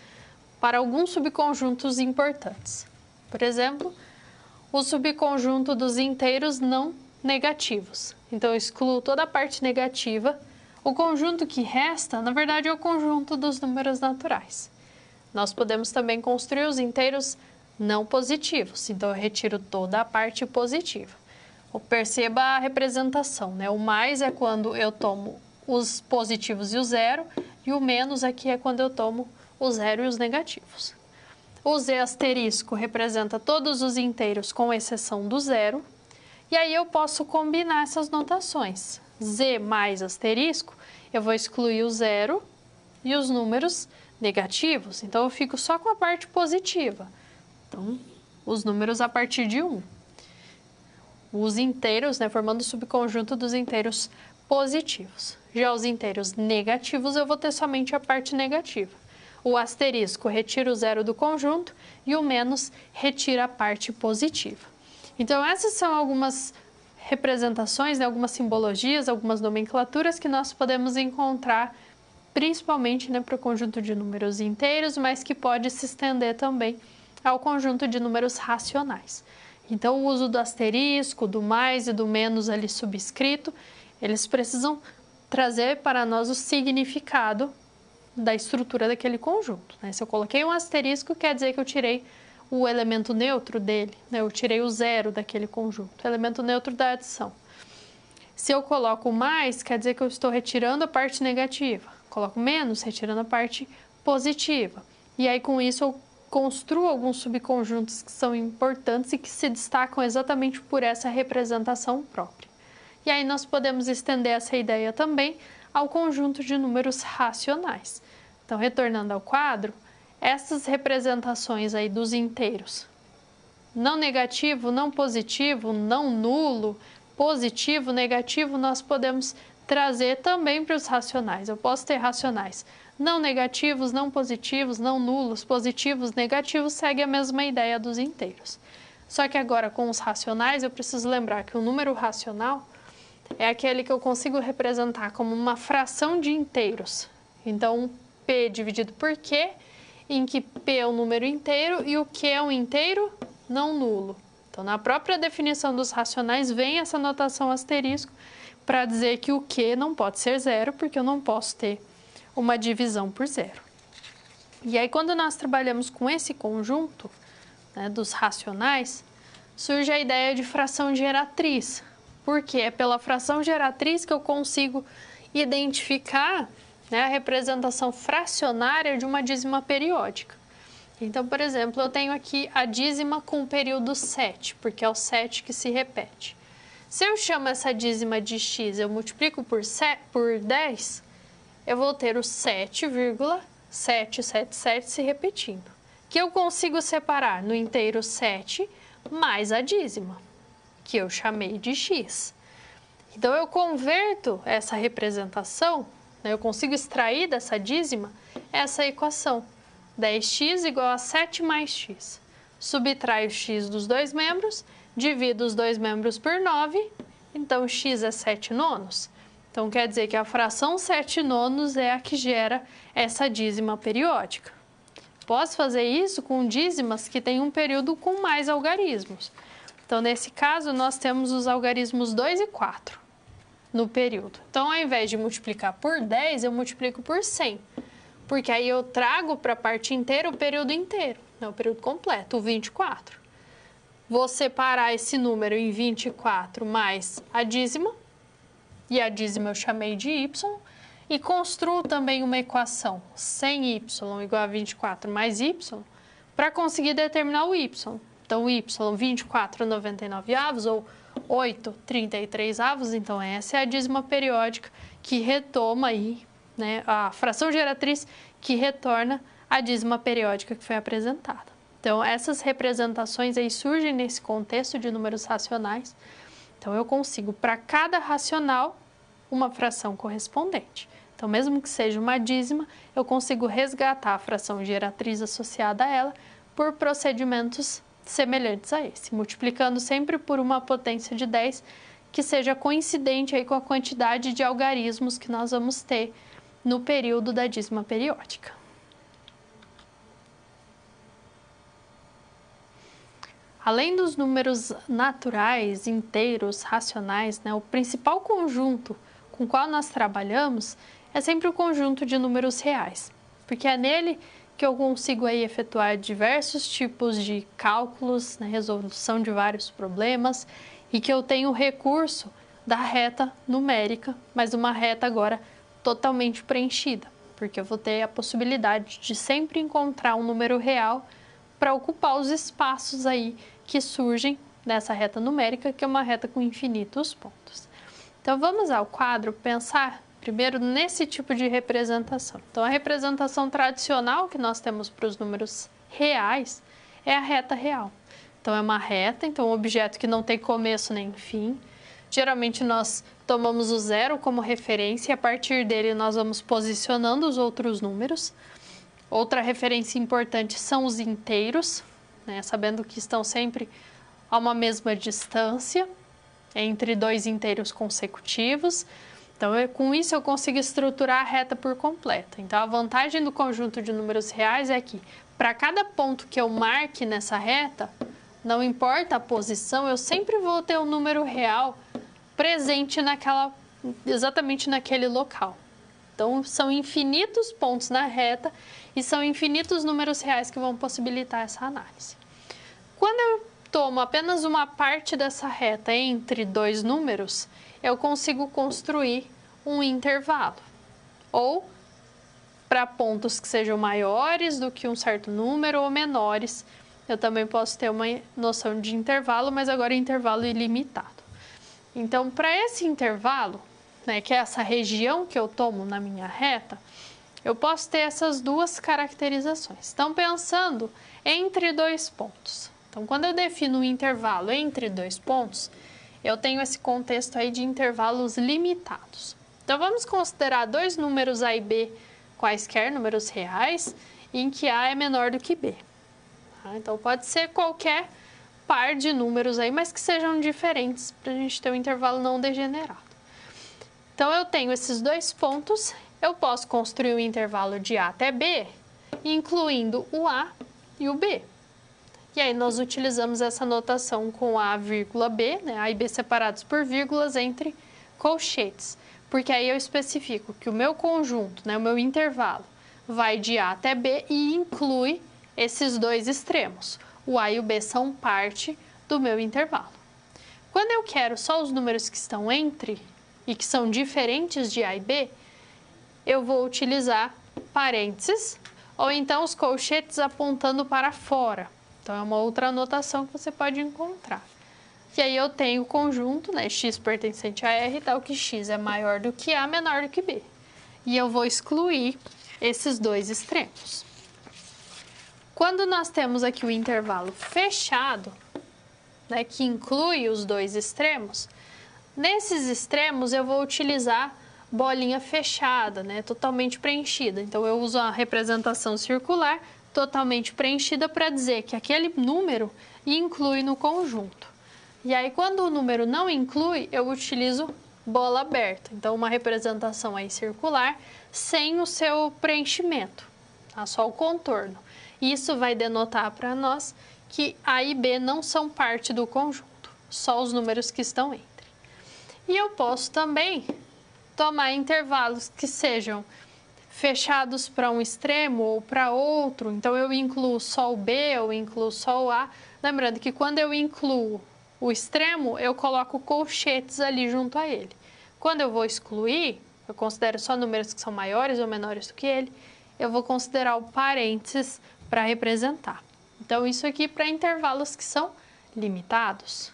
para alguns subconjuntos importantes. Por exemplo, o subconjunto dos inteiros não negativos. Então, eu excluo toda a parte negativa. O conjunto que resta, na verdade, é o conjunto dos números naturais. Nós podemos também construir os inteiros não positivos. Então, eu retiro toda a parte positiva. Perceba a representação, né? O mais é quando eu tomo os positivos e o zero, e o menos aqui é quando eu tomo o zero e os negativos. O Z asterisco representa todos os inteiros com exceção do zero, e aí eu posso combinar essas notações. Z mais asterisco, eu vou excluir o zero e os números negativos, então eu fico só com a parte positiva. Então, os números a partir de 1. Os inteiros, né, formando o subconjunto dos inteiros positivos. Já os inteiros negativos, eu vou ter somente a parte negativa. O asterisco retira o zero do conjunto e o menos retira a parte positiva. Então, essas são algumas representações, né, algumas simbologias, algumas nomenclaturas que nós podemos encontrar, principalmente, né, para o conjunto de números inteiros, mas que pode se estender também ao conjunto de números racionais. Então, o uso do asterisco, do mais e do menos ali subscrito, eles precisam trazer para nós o significado da estrutura daquele conjunto, né? Se eu coloquei um asterisco, quer dizer que eu tirei o elemento neutro dele, né? Eu tirei o zero daquele conjunto, o elemento neutro da adição. Se eu coloco mais, quer dizer que eu estou retirando a parte negativa. Coloco menos, retirando a parte positiva. E aí, com isso, eu construo alguns subconjuntos que são importantes e que se destacam exatamente por essa representação própria. E aí nós podemos estender essa ideia também ao conjunto de números racionais. Então, retornando ao quadro, essas representações aí dos inteiros, não negativo, não positivo, não nulo, positivo, negativo, nós podemos trazer também para os racionais. Eu posso ter racionais não negativos, não positivos, não nulos, positivos, negativos, segue a mesma ideia dos inteiros. Só que agora com os racionais eu preciso lembrar que o número racional é aquele que eu consigo representar como uma fração de inteiros. Então, P dividido por Q, em que P é um número inteiro e o Q é um inteiro não nulo. Então, na própria definição dos racionais vem essa notação asterisco para dizer que o Q não pode ser zero, porque eu não posso ter uma divisão por zero. E aí, quando nós trabalhamos com esse conjunto, né, dos racionais, surge a ideia de fração geratriz, porque é pela fração geratriz que eu consigo identificar, né, a representação fracionária de uma dízima periódica. Então, por exemplo, eu tenho aqui a dízima com o período 7, porque é o 7 que se repete. Se eu chamo essa dízima de x, eu multiplico por 10, eu vou ter o 7,777 se repetindo, que eu consigo separar no inteiro 7 mais a dízima, que eu chamei de x. Então, eu converto essa representação, né, eu consigo extrair dessa dízima essa equação, 10x igual a 7 mais x. Subtraio o x dos dois membros, divido os dois membros por 9, então x é 7 nonos. Então, quer dizer que a fração 7 nonos é a que gera essa dízima periódica. Posso fazer isso com dízimas que têm um período com mais algarismos. Então, nesse caso, nós temos os algarismos 2 e 4 no período. Então, ao invés de multiplicar por 10, eu multiplico por 100. Porque aí eu trago para a parte inteira o período inteiro, né, o período completo, o 24. Vou separar esse número em 24 mais a dízima, e a dízima eu chamei de y, e construo também uma equação 100y igual a 24 mais y, para conseguir determinar o y. Então, o y, 24,99 ou 8,33, então essa é a dízima periódica que retoma aí, né, a fração geratriz que retorna a dízima periódica que foi apresentada. Então, essas representações aí surgem nesse contexto de números racionais. Então, eu consigo para cada racional uma fração correspondente. Então, mesmo que seja uma dízima, eu consigo resgatar a fração geratriz associada a ela por procedimentos semelhantes a esse, multiplicando sempre por uma potência de 10 que seja coincidente aí com a quantidade de algarismos que nós vamos ter no período da dízima periódica. Além dos números naturais, inteiros, racionais, né, o principal conjunto com o qual nós trabalhamos é sempre o conjunto de números reais, porque é nele que eu consigo aí efetuar diversos tipos de cálculos, né, resolução de vários problemas, e que eu tenho recurso da reta numérica, mas uma reta agora totalmente preenchida, porque eu vou ter a possibilidade de sempre encontrar um número real para ocupar os espaços aí que surgem nessa reta numérica, que é uma reta com infinitos pontos. Então, vamos ao quadro pensar primeiro nesse tipo de representação. Então, a representação tradicional que nós temos para os números reais é a reta real. Então, é uma reta, então um objeto que não tem começo nem fim. Geralmente, nós tomamos o zero como referência e a partir dele nós vamos posicionando os outros números. Outra referência importante são os inteiros, né, sabendo que estão sempre a uma mesma distância entre dois inteiros consecutivos. Então, com isso eu consigo estruturar a reta por completo. Então, a vantagem do conjunto de números reais é que, para cada ponto que eu marque nessa reta, Não importa a posição, eu sempre vou ter um número real presente exatamente naquele local. Então, são infinitos pontos na reta e são infinitos números reais que vão possibilitar essa análise. Quando eu tomo apenas uma parte dessa reta entre dois números, eu consigo construir um intervalo. Ou, para pontos que sejam maiores do que um certo número ou menores, eu também posso ter uma noção de intervalo, mas agora intervalo ilimitado. Então, para esse intervalo, né, que é essa região que eu tomo na minha reta, eu posso ter essas duas caracterizações. Então, pensando entre dois pontos. Então, quando eu defino um intervalo entre dois pontos, eu tenho esse contexto aí de intervalos limitados. Então, vamos considerar dois números A e B quaisquer, números reais, em que A é menor do que B. Então, pode ser qualquer par de números aí, mas que sejam diferentes, para a gente ter um intervalo não degenerado. Então, eu tenho esses dois pontos, eu posso construir um intervalo de A até B, incluindo o A e o B. E aí, nós utilizamos essa notação com A, vírgula B, né? A e B separados por vírgulas entre colchetes, porque aí eu especifico que o meu conjunto, né, o meu intervalo, vai de A até B e inclui esses dois extremos. O A e o B são parte do meu intervalo. Quando eu quero só os números que estão entre e que são diferentes de A e B, eu vou utilizar parênteses ou então os colchetes apontando para fora. Então, é uma outra anotação que você pode encontrar. E aí eu tenho o conjunto, né, x pertencente a R, tal que x é maior do que A, menor do que B. E eu vou excluir esses dois extremos. Quando nós temos aqui o intervalo fechado, né, que inclui os dois extremos, nesses extremos eu vou utilizar bolinha fechada, né, totalmente preenchida. Então, eu uso a representação circular totalmente preenchida para dizer que aquele número inclui no conjunto. E aí, quando o número não inclui, eu utilizo bola aberta. Então, uma representação aí circular sem o seu preenchimento, tá? Só o contorno. Isso vai denotar para nós que A e B não são parte do conjunto, só os números que estão entre. E eu posso também tomar intervalos que sejam fechados para um extremo ou para outro. Então, eu incluo só o B ou incluo só o A. Lembrando que quando eu incluo o extremo, eu coloco colchetes ali junto a ele. Quando eu vou excluir, eu considero só números que são maiores ou menores do que ele, eu vou considerar o parênteses para representar. Então, isso aqui para intervalos que são limitados.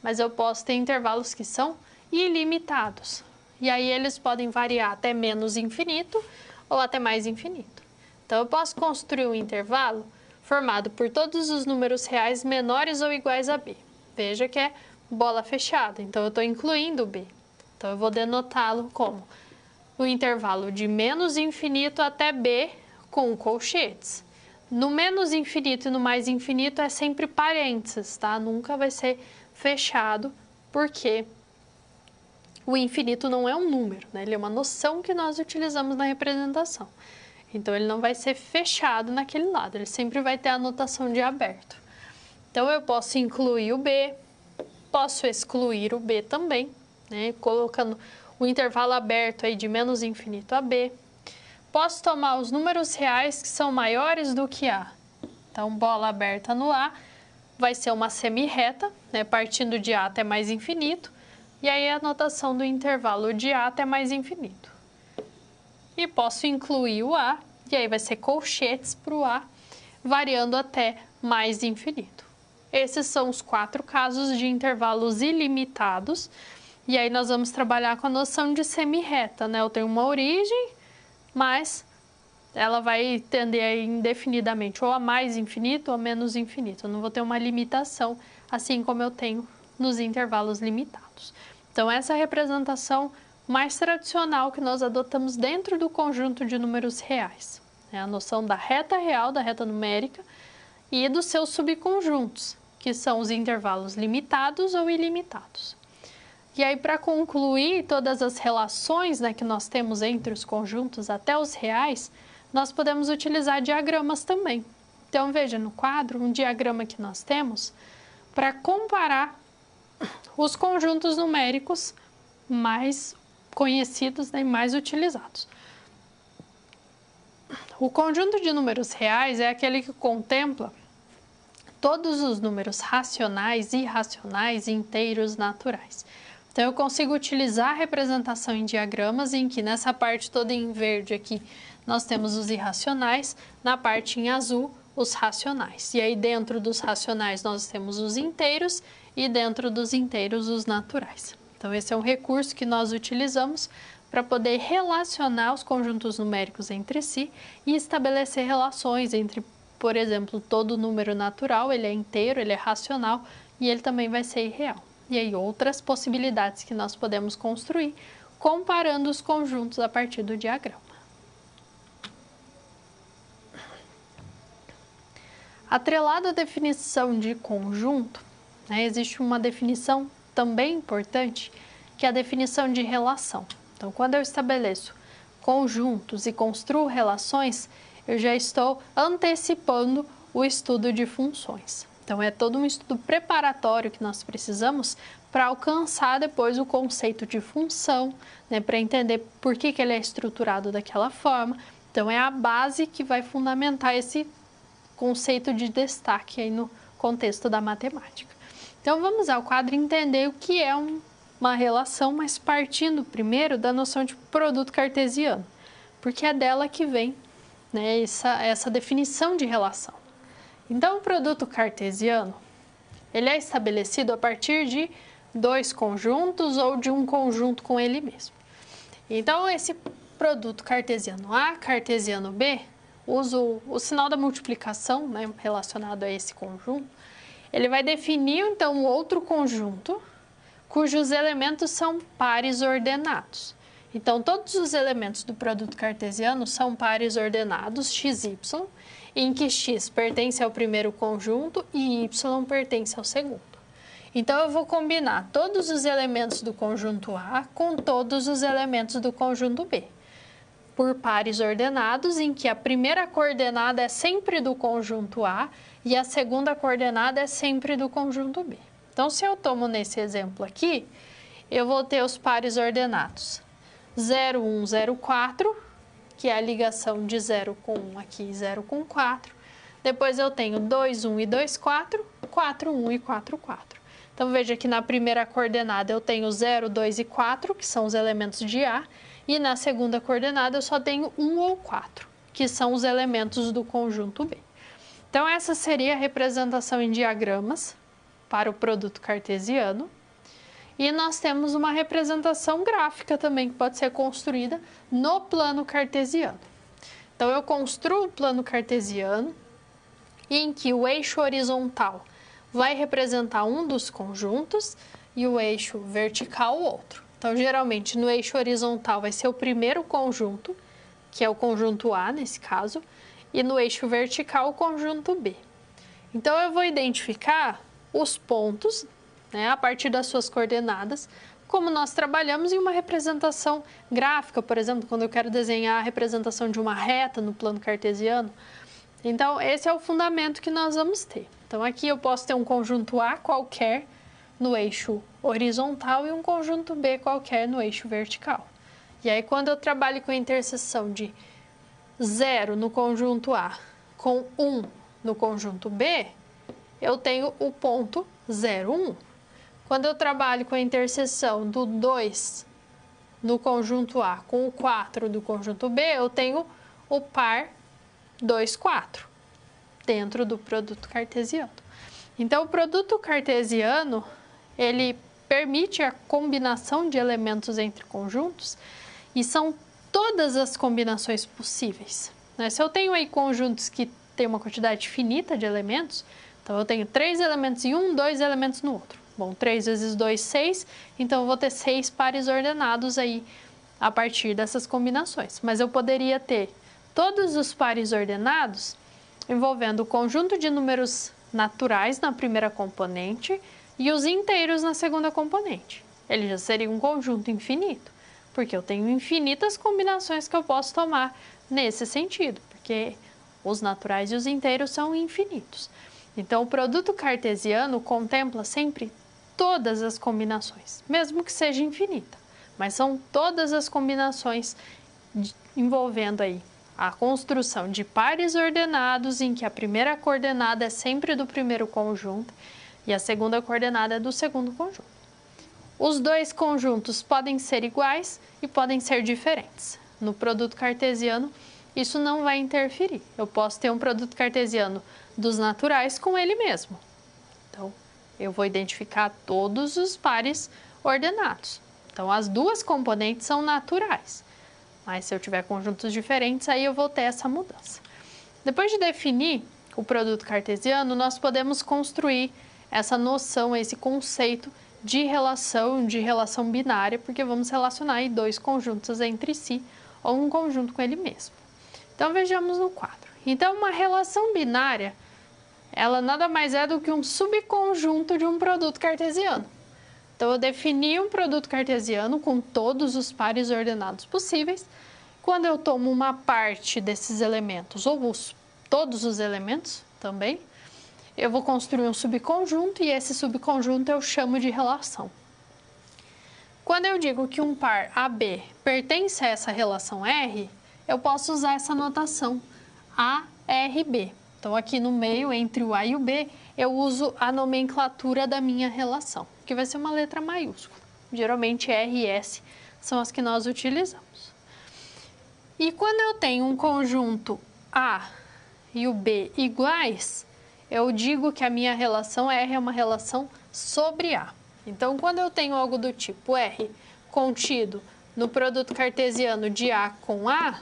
Mas eu posso ter intervalos que são ilimitados. E aí, eles podem variar até menos infinito ou até mais infinito. Então, eu posso construir um intervalo formado por todos os números reais menores ou iguais a B. Veja que é bola fechada, então eu estou incluindo o B. Então, eu vou denotá-lo como o intervalo de menos infinito até B com colchetes. No menos infinito e no mais infinito é sempre parênteses, tá? Nunca vai ser fechado, porque o infinito não é um número, né? Ele é uma noção que nós utilizamos na representação. Então, ele não vai ser fechado naquele lado, ele sempre vai ter a notação de aberto. Então, eu posso incluir o B, posso excluir o B também, né? Colocando o intervalo aberto aí de menos infinito a B. Posso tomar os números reais que são maiores do que A. Então, bola aberta no A vai ser uma semirreta, né? Partindo de A até mais infinito. E aí, a notação do intervalo de A até mais infinito. E posso incluir o A, e aí vai ser colchetes para o A, variando até mais infinito. Esses são os 4 casos de intervalos ilimitados. E aí, nós vamos trabalhar com a noção de semirreta, né? Eu tenho uma origem, mas ela vai tender indefinidamente ou a mais infinito ou a menos infinito. Eu não vou ter uma limitação, assim como eu tenho nos intervalos limitados. Então, essa é a representação mais tradicional que nós adotamos dentro do conjunto de números reais. É a noção da reta real, da reta numérica, e dos seus subconjuntos, que são os intervalos limitados ou ilimitados. E aí, para concluir todas as relações, né, que nós temos entre os conjuntos até os reais, nós podemos utilizar diagramas também. Então, veja no quadro, um diagrama que nós temos para comparar os conjuntos numéricos mais conhecidos, né, e mais utilizados. O conjunto de números reais é aquele que contempla todos os números racionais, irracionais, inteiros, naturais. Então, eu consigo utilizar a representação em diagramas em que nessa parte toda em verde aqui nós temos os irracionais, na parte em azul os racionais. E aí dentro dos racionais nós temos os inteiros e dentro dos inteiros os naturais. Então, esse é um recurso que nós utilizamos para poder relacionar os conjuntos numéricos entre si e estabelecer relações entre, por exemplo, todo número natural, ele é inteiro, ele é racional e ele também vai ser irreal. E aí outras possibilidades que nós podemos construir comparando os conjuntos a partir do diagrama. Atrelado à definição de conjunto, né, existe uma definição também importante, que é a definição de relação. Então, quando eu estabeleço conjuntos e construo relações, eu já estou antecipando o estudo de funções. Então, é todo um estudo preparatório que nós precisamos para alcançar depois o conceito de função, né, para entender por que ele é estruturado daquela forma. Então, é a base que vai fundamentar esse conceito de destaque aí no contexto da matemática. Então, vamos ao quadro entender o que é uma relação, mas partindo primeiro da noção de produto cartesiano, porque é dela que vem, né, essa definição de relação. Então, o produto cartesiano, ele é estabelecido a partir de dois conjuntos ou de um conjunto com ele mesmo. Então, esse produto cartesiano A, cartesiano B, uso o sinal da multiplicação, né, relacionado a esse conjunto, ele vai definir, então, um outro conjunto cujos elementos são pares ordenados. Então, todos os elementos do produto cartesiano são pares ordenados, x, y, em que x pertence ao primeiro conjunto e y pertence ao segundo. Então, eu vou combinar todos os elementos do conjunto A com todos os elementos do conjunto B, por pares ordenados, em que a primeira coordenada é sempre do conjunto A e a segunda coordenada é sempre do conjunto B. Então, se eu tomo nesse exemplo aqui, eu vou ter os pares ordenados 0, 1, 0, 4, que é a ligação de 0 com 1 aqui, 0 com 4. Depois eu tenho 2, 1 e 2, 4, 4, 1 e 4, 4. Então, veja que na primeira coordenada eu tenho 0, 2 e 4, que são os elementos de A, e na segunda coordenada eu só tenho 1 ou 4, que são os elementos do conjunto B. Então, essa seria a representação em diagramas para o produto cartesiano. E nós temos uma representação gráfica também, que pode ser construída no plano cartesiano. Então, eu construo o plano cartesiano, em que o eixo horizontal vai representar um dos conjuntos e o eixo vertical o outro. Então, geralmente, no eixo horizontal vai ser o primeiro conjunto, que é o conjunto A, nesse caso, e no eixo vertical o conjunto B. Então, eu vou identificar os pontos, né, a partir das suas coordenadas, como nós trabalhamos em uma representação gráfica, por exemplo, quando eu quero desenhar a representação de uma reta no plano cartesiano. Então, esse é o fundamento que nós vamos ter. Então, aqui eu posso ter um conjunto A qualquer no eixo horizontal e um conjunto B qualquer no eixo vertical. E aí, quando eu trabalho com a interseção de 0 no conjunto A com 1 no conjunto B, eu tenho o ponto 0, 1. Quando eu trabalho com a interseção do 2 no conjunto A com o 4 do conjunto B, eu tenho o par 2, 4, dentro do produto cartesiano. Então, o produto cartesiano, ele permite a combinação de elementos entre conjuntos e são todas as combinações possíveis, né? Se eu tenho aí conjuntos que têm uma quantidade finita de elementos, então eu tenho 3 elementos em um, 2 elementos no outro. Bom, 3 vezes 2, 6, então eu vou ter 6 pares ordenados aí a partir dessas combinações. Mas eu poderia ter todos os pares ordenados envolvendo o conjunto de números naturais na primeira componente e os inteiros na segunda componente. Ele já seria um conjunto infinito, porque eu tenho infinitas combinações que eu posso tomar nesse sentido, porque os naturais e os inteiros são infinitos. Então, o produto cartesiano contempla sempre todas as combinações, mesmo que seja infinita, mas são todas as combinações envolvendo aí a construção de pares ordenados em que a primeira coordenada é sempre do primeiro conjunto e a segunda coordenada é do segundo conjunto. Os dois conjuntos podem ser iguais e podem ser diferentes. No produto cartesiano, isso não vai interferir. Eu posso ter um produto cartesiano dos naturais com ele mesmo. Então, eu vou identificar todos os pares ordenados. Então, as duas componentes são naturais. Mas se eu tiver conjuntos diferentes, aí eu vou ter essa mudança. Depois de definir o produto cartesiano, nós podemos construir essa noção, esse conceito de relação binária, porque vamos relacionar aí dois conjuntos entre si ou um conjunto com ele mesmo. Então, vejamos no quadro. Então, uma relação binária, ela nada mais é do que um subconjunto de um produto cartesiano. Então, eu defini um produto cartesiano com todos os pares ordenados possíveis. Quando eu tomo uma parte desses elementos, ou todos os elementos também, eu vou construir um subconjunto e esse subconjunto eu chamo de relação. Quando eu digo que um par AB pertence a essa relação R, eu posso usar essa notação ARB. Então, aqui no meio, entre o A e o B, eu uso a nomenclatura da minha relação, que vai ser uma letra maiúscula. Geralmente, R e S são as que nós utilizamos. E quando eu tenho um conjunto A e o B iguais, eu digo que a minha relação R é uma relação sobre A. Então, quando eu tenho algo do tipo R contido no produto cartesiano de A com A,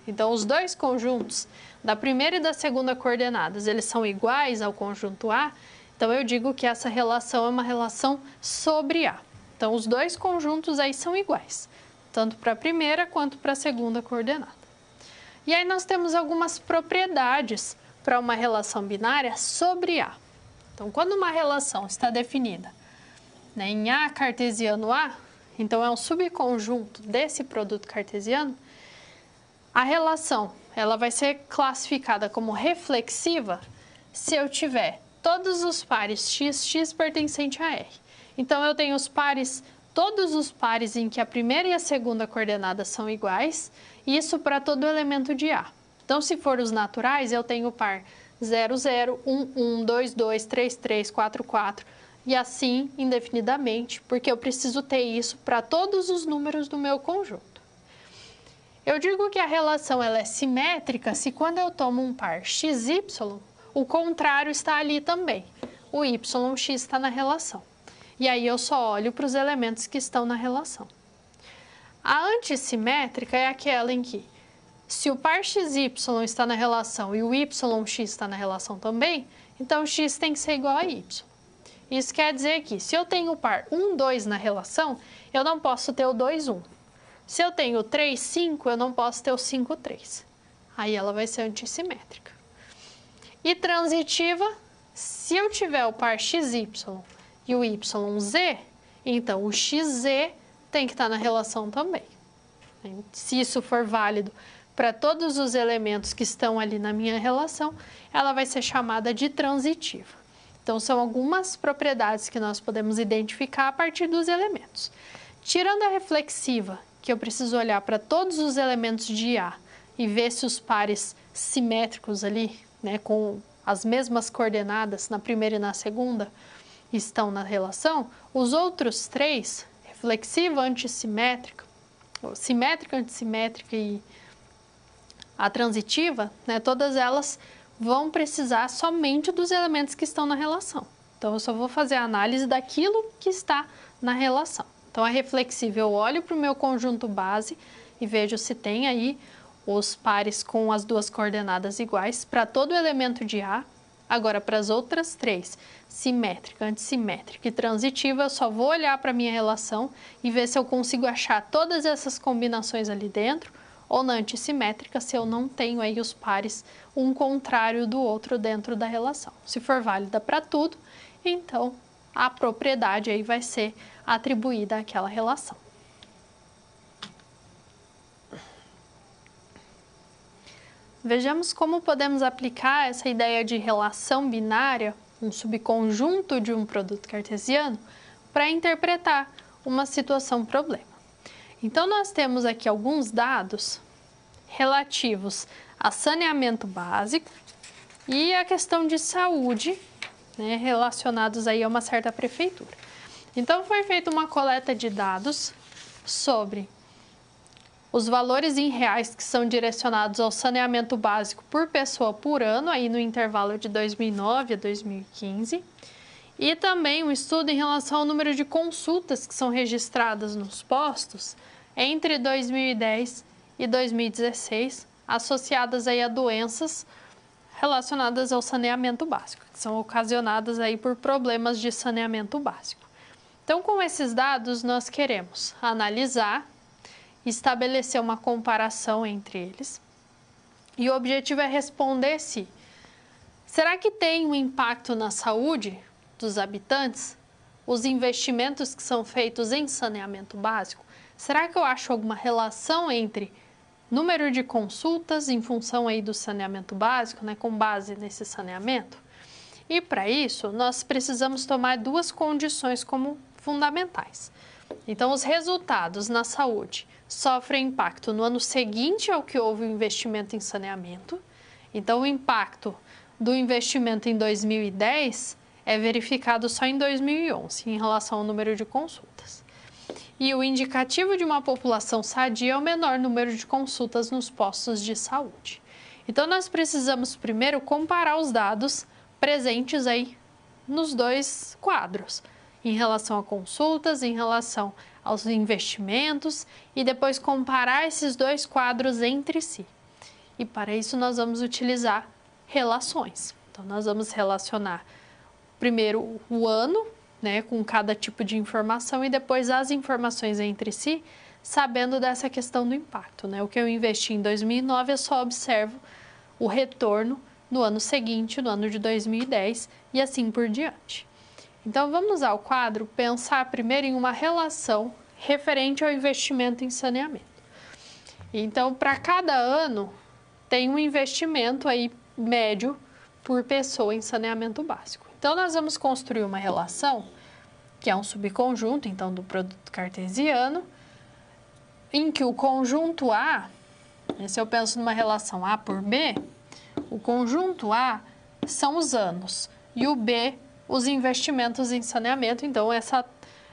então os dois conjuntos da primeira e da segunda coordenadas, eles são iguais ao conjunto A, então eu digo que essa relação é uma relação sobre A. Então, os dois conjuntos aí são iguais, tanto para a primeira quanto para a segunda coordenada. E aí nós temos algumas propriedades para uma relação binária sobre A. Então, quando uma relação está definida, né, em A cartesiano A, então é um subconjunto desse produto cartesiano, a relação ela vai ser classificada como reflexiva se eu tiver todos os pares x pertencente a R. Então, eu tenho todos os pares em que a primeira e a segunda coordenada são iguais, isso para todo elemento de A. Então, se for os naturais, eu tenho o par 0, 0, 1, 1, 2, 2, 3, 3, 4, 4 e assim indefinidamente, porque eu preciso ter isso para todos os números do meu conjunto. Eu digo que a relação ela é simétrica se quando eu tomo um par XY, o contrário está ali também. O YX está na relação. E aí eu só olho para os elementos que estão na relação. A antissimétrica é aquela em que, se o par XY está na relação e o YX está na relação também, então x tem que ser igual a y. Isso quer dizer que, se eu tenho o par 1, 2 na relação, eu não posso ter o 2, 1. Se eu tenho o 3, 5, eu não posso ter o 5, 3. Aí ela vai ser antissimétrica. E transitiva, se eu tiver o par XY e o YZ, então o XZ tem que estar na relação também. Se isso for válido para todos os elementos que estão ali na minha relação, ela vai ser chamada de transitiva. Então, são algumas propriedades que nós podemos identificar a partir dos elementos. Tirando a reflexiva, que eu preciso olhar para todos os elementos de A e ver se os pares simétricos ali, né, com as mesmas coordenadas na primeira e na segunda, estão na relação, os outros três, reflexiva, antissimétrica, simétrica, antissimétrica e a transitiva, né, todas elas vão precisar somente dos elementos que estão na relação. Então, eu só vou fazer a análise daquilo que está na relação. Então, a reflexiva, eu olho para o meu conjunto base e vejo se tem aí os pares com as duas coordenadas iguais para todo elemento de A. Agora, para as outras três, simétrica, antissimétrica e transitiva, eu só vou olhar para a minha relação e ver se eu consigo achar todas essas combinações ali dentro, ou na antissimétrica, se eu não tenho aí os pares um contrário do outro dentro da relação. Se for válida para tudo, então a propriedade aí vai ser atribuída àquela relação. vejamos como podemos aplicar essa ideia de relação binária, um subconjunto de um produto cartesiano, para interpretar uma situação-problema. Então, nós temos aqui alguns dados relativos a saneamento básico e a questão de saúde, né, relacionados aí a uma certa prefeitura. Então, foi feita uma coleta de dados sobre os valores em reais que são direcionados ao saneamento básico por pessoa por ano, aí no intervalo de 2009 a 2015, e também um estudo em relação ao número de consultas que são registradas nos postos entre 2010 e 2016, associadas aí a doenças relacionadas ao saneamento básico, que são ocasionadas aí por problemas de saneamento básico. Então, com esses dados, nós queremos analisar, estabelecer uma comparação entre eles, e o objetivo é responder se será que tem um impacto na saúde dos habitantes os investimentos que são feitos em saneamento básico? Será que eu acho alguma relação entre número de consultas em função aí do saneamento básico, né, com base nesse saneamento? E para isso, nós precisamos tomar duas condições como fundamentais. Então, os resultados na saúde sofrem impacto no ano seguinte ao que houve o investimento em saneamento. Então, o impacto do investimento em 2010 é verificado só em 2011, em relação ao número de consultas. E o indicativo de uma população sadia é o menor número de consultas nos postos de saúde. Então, nós precisamos primeiro comparar os dados presentes aí nos dois quadros, em relação a consultas, em relação aos investimentos, e depois comparar esses dois quadros entre si. E para isso nós vamos utilizar relações. Então, nós vamos relacionar primeiro o ano, né, com cada tipo de informação, e depois as informações entre si, sabendo dessa questão do impacto, né? O que eu investi em 2009, eu só observo o retorno no ano seguinte, no ano de 2010, e assim por diante. Então, vamos usar o quadro, pensar primeiro em uma relação referente ao investimento em saneamento. Então, para cada ano, tem um investimento aí médio por pessoa em saneamento básico. Então, nós vamos construir uma relação, que é um subconjunto, então, do produto cartesiano, em que o conjunto A, se eu penso numa relação A por B, o conjunto A são os anos e o B, os investimentos em saneamento. Então,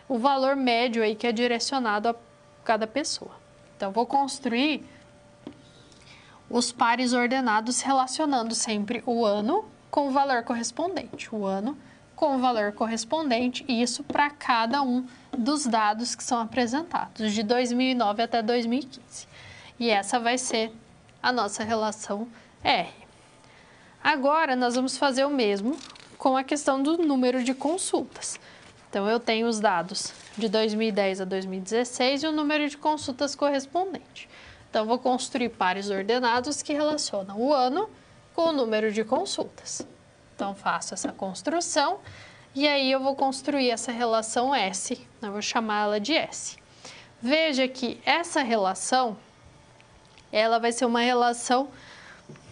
o valor médio aí que é direcionado a cada pessoa. Então, vou construir os pares ordenados relacionando sempre o ano com o valor correspondente. O ano com o valor correspondente, e isso para cada um dos dados que são apresentados, de 2009 até 2015. E essa vai ser a nossa relação R. Agora, nós vamos fazer o mesmo com a questão do número de consultas. Então, eu tenho os dados de 2010 a 2016 e o número de consultas correspondente. Então, vou construir pares ordenados que relacionam o ano com o número de consultas. Então, faço essa construção e aí eu vou construir essa relação S, eu vou chamá-la de S. Veja que essa relação, ela vai ser uma relação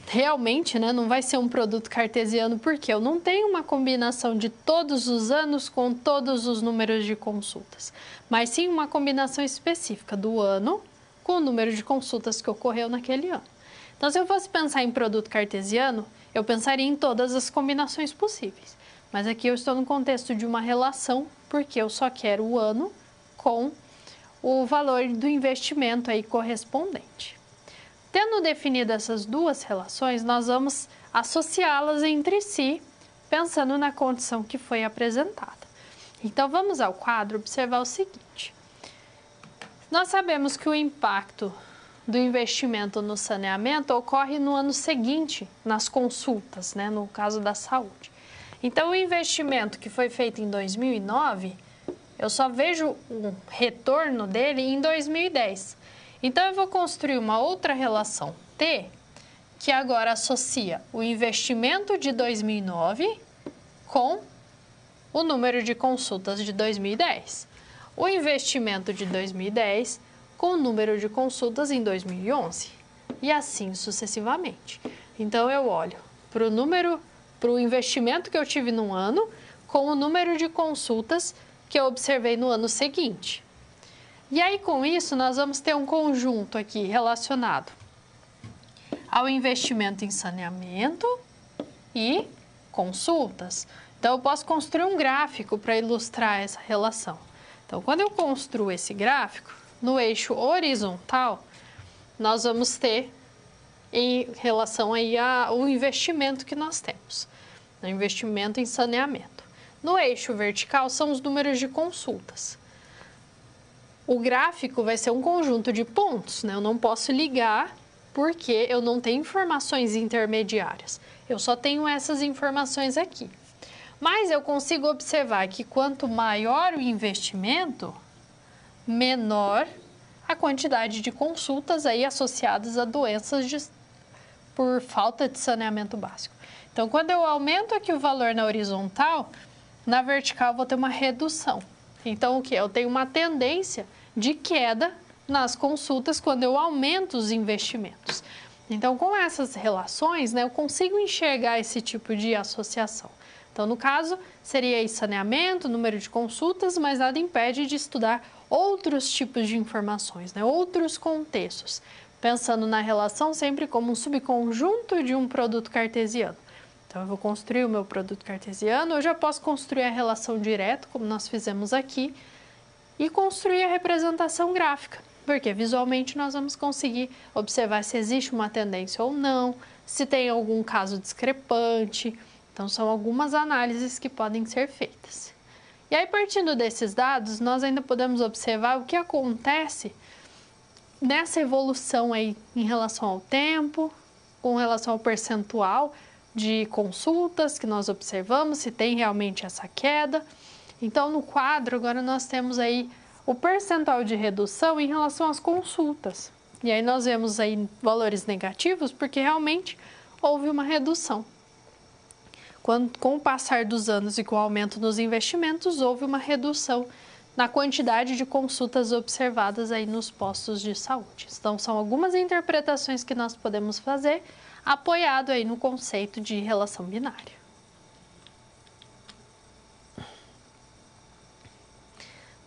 realmente, né, não vai ser um produto cartesiano, porque eu não tenho uma combinação de todos os anos com todos os números de consultas, mas sim uma combinação específica do ano com o número de consultas que ocorreu naquele ano. Então, se eu fosse pensar em produto cartesiano, eu pensaria em todas as combinações possíveis. Mas aqui eu estou no contexto de uma relação, porque eu só quero o ano com o valor do investimento aí correspondente. Tendo definido essas duas relações, nós vamos associá-las entre si, pensando na condição que foi apresentada. Então, vamos ao quadro observar o seguinte. Nós sabemos que o impacto do investimento no saneamento ocorre no ano seguinte, nas consultas, né, no caso da saúde. Então, o investimento que foi feito em 2009, eu só vejo o retorno dele em 2010. Então, eu vou construir uma outra relação T, que agora associa o investimento de 2009 com o número de consultas de 2010. O investimento de 2010 com o número de consultas em 2011. e assim sucessivamente. Então, eu olho para o investimento que eu tive no ano com o número de consultas que eu observei no ano seguinte. E aí, com isso, nós vamos ter um conjunto aqui relacionado ao investimento em saneamento e consultas. Então, eu posso construir um gráfico para ilustrar essa relação. Então, quando eu construo esse gráfico, no eixo horizontal, nós vamos ter em relação aí ao investimento que nós temos, o investimento em saneamento. No eixo vertical são os números de consultas. O gráfico vai ser um conjunto de pontos, né? Eu não posso ligar porque eu não tenho informações intermediárias. Eu só tenho essas informações aqui. Mas eu consigo observar que quanto maior o investimento, menor a quantidade de consultas aí associadas a doenças por falta de saneamento básico. Então, quando eu aumento aqui o valor na horizontal, na vertical eu vou ter uma redução. Então, o que? Eu tenho uma tendência de queda nas consultas quando eu aumento os investimentos. Então, com essas relações, né, eu consigo enxergar esse tipo de associação. Então, no caso, seria aí saneamento, número de consultas, mas nada impede de estudar outros tipos de informações, né, outros contextos, pensando na relação sempre como um subconjunto de um produto cartesiano. Então, eu vou construir o meu produto cartesiano, eu já posso construir a relação direta, como nós fizemos aqui, e construir a representação gráfica, porque visualmente nós vamos conseguir observar se existe uma tendência ou não, se tem algum caso discrepante. Então, são algumas análises que podem ser feitas. E aí, partindo desses dados, nós ainda podemos observar o que acontece nessa evolução aí em relação ao tempo, com relação ao percentual de consultas que nós observamos, se tem realmente essa queda. Então, no quadro, agora nós temos aí o percentual de redução em relação às consultas. E aí nós vemos aí valores negativos porque realmente houve uma redução. Com o passar dos anos e com o aumento nos investimentos, houve uma redução na quantidade de consultas observadas aí nos postos de saúde. Então, são algumas interpretações que nós podemos fazer, apoiado aí no conceito de relação binária.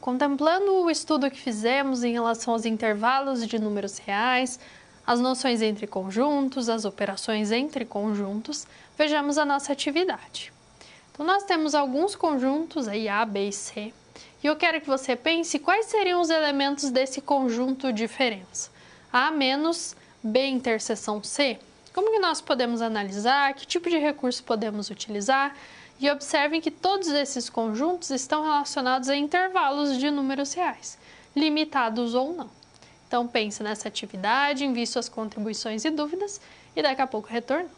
Contemplando o estudo que fizemos em relação aos intervalos de números reais, as noções entre conjuntos, as operações entre conjuntos, vejamos a nossa atividade. Então, nós temos alguns conjuntos aí, A, B e C, e eu quero que você pense quais seriam os elementos desse conjunto diferença. A menos B interseção C. Como que nós podemos analisar? Que tipo de recurso podemos utilizar? E observem que todos esses conjuntos estão relacionados a intervalos de números reais, limitados ou não. Então, pense nessa atividade, envie suas contribuições e dúvidas e daqui a pouco retornamos.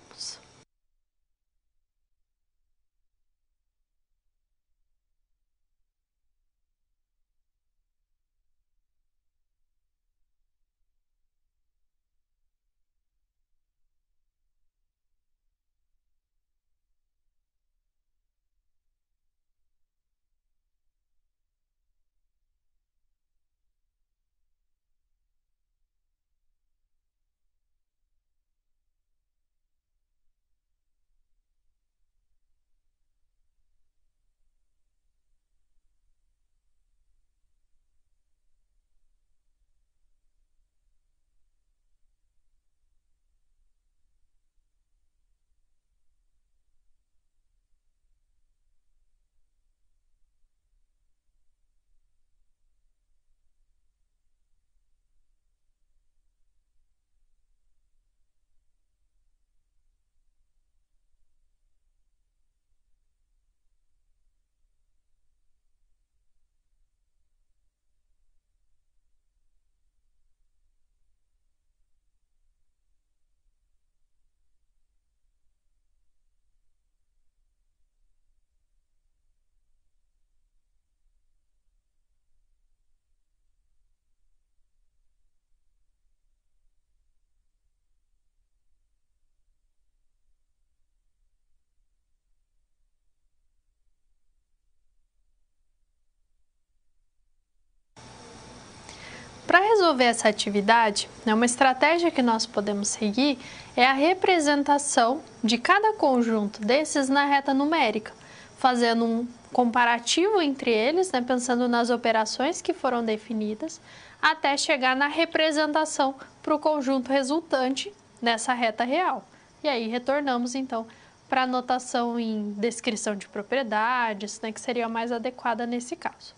Para resolver essa atividade, uma estratégia que nós podemos seguir é a representação de cada conjunto desses na reta numérica, fazendo um comparativo entre eles, pensando nas operações que foram definidas, até chegar na representação para o conjunto resultante nessa reta real. E aí retornamos então para a notação em descrição de propriedades, que seria mais adequada nesse caso.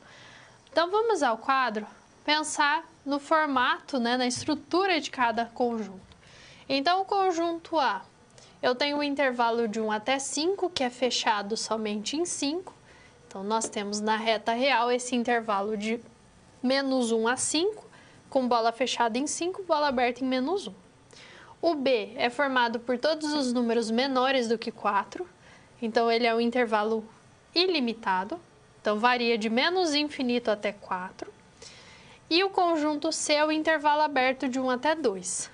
Então vamos ao quadro pensar no formato, na estrutura de cada conjunto. Então o conjunto A, eu tenho um intervalo de 1 até 5, que é fechado somente em 5. Então nós temos na reta real esse intervalo de -1 a 5, com bola fechada em 5, bola aberta em -1. O B é formado por todos os números menores do que 4, então ele é um intervalo ilimitado, então varia de menos infinito até 4. E o conjunto C é o intervalo aberto de 1 até 2,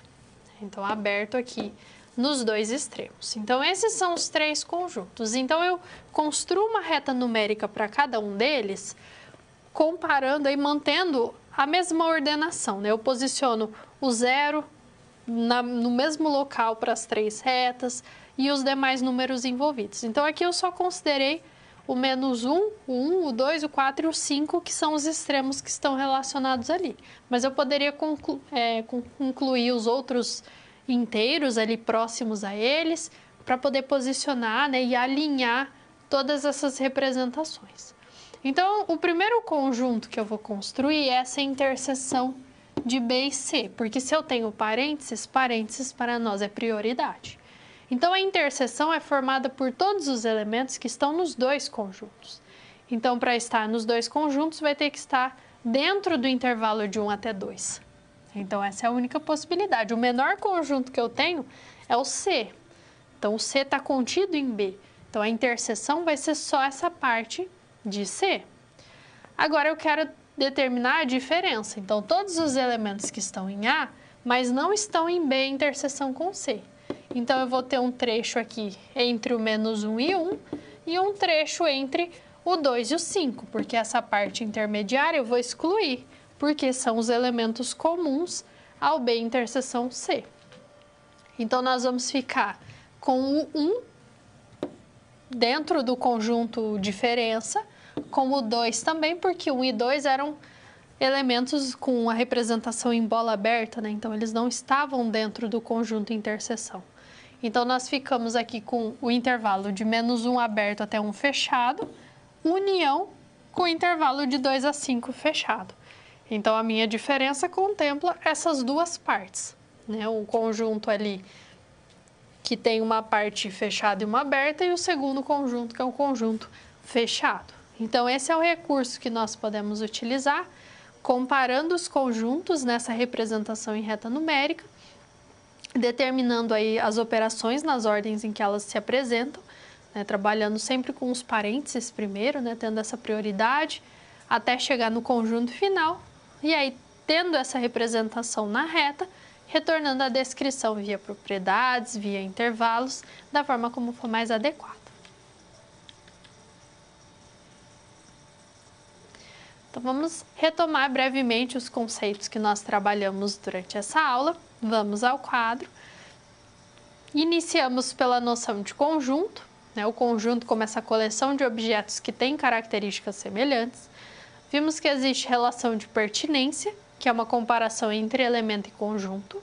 então aberto aqui nos dois extremos. Então esses são os três conjuntos. Então eu construo uma reta numérica para cada um deles, comparando e mantendo a mesma ordenação, Eu posiciono o 0 no mesmo local para as três retas e os demais números envolvidos. Então aqui eu só considerei o -1, o 1, o 2, o 4 e o 5, que são os extremos que estão relacionados ali. Mas eu poderia incluir os outros inteiros ali próximos a eles, para poder posicionar, e alinhar todas essas representações. Então, o primeiro conjunto que eu vou construir é essa interseção de B e C, porque se eu tenho parênteses, parênteses para nós é prioridade. Então, a interseção é formada por todos os elementos que estão nos dois conjuntos. Então, para estar nos dois conjuntos, vai ter que estar dentro do intervalo de 1 até 2. Então, essa é a única possibilidade. O menor conjunto que eu tenho é o C. Então, o C está contido em B. Então, a interseção vai ser só essa parte de C. Agora, eu quero determinar a diferença. Então, todos os elementos que estão em A, mas não estão em B, interseção com C. Então, eu vou ter um trecho aqui entre o -1 e 1 e um trecho entre o 2 e o 5, porque essa parte intermediária eu vou excluir, porque são os elementos comuns ao B interseção C. Então, nós vamos ficar com o 1 dentro do conjunto diferença, com o 2 também, porque 1 e 2 eram elementos com a representação em bola aberta, Então, eles não estavam dentro do conjunto interseção. Então, nós ficamos aqui com o intervalo de -1 aberto até 1 fechado, união com o intervalo de 2 a 5 fechado. Então, a minha diferença contempla essas duas partes, Um conjunto ali que tem uma parte fechada e uma aberta, e o segundo conjunto, que é um conjunto fechado. Então, esse é o recurso que nós podemos utilizar, comparando os conjuntos nessa representação em reta numérica, determinando aí as operações nas ordens em que elas se apresentam, trabalhando sempre com os parênteses primeiro, tendo essa prioridade, até chegar no conjunto final, e aí, tendo essa representação na reta, retornando a descrição via propriedades, via intervalos, da forma como for mais adequado. Então, vamos retomar brevemente os conceitos que nós trabalhamos durante essa aula. Vamos ao quadro. Iniciamos pela noção de conjunto, o conjunto como essa coleção de objetos que tem características semelhantes. Vimos que existe relação de pertinência, que é uma comparação entre elemento e conjunto.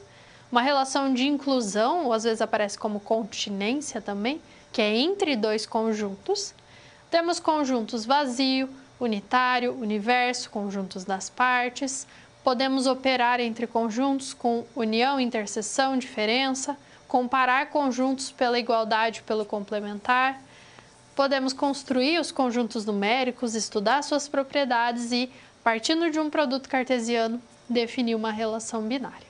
Uma relação de inclusão, ou às vezes aparece como continência também, que é entre dois conjuntos. Temos conjuntos vazio, unitário, universo, conjuntos das partes. Podemos operar entre conjuntos com união, interseção, diferença, comparar conjuntos pela igualdade e pelo complementar. Podemos construir os conjuntos numéricos, estudar suas propriedades e, partindo de um produto cartesiano, definir uma relação binária.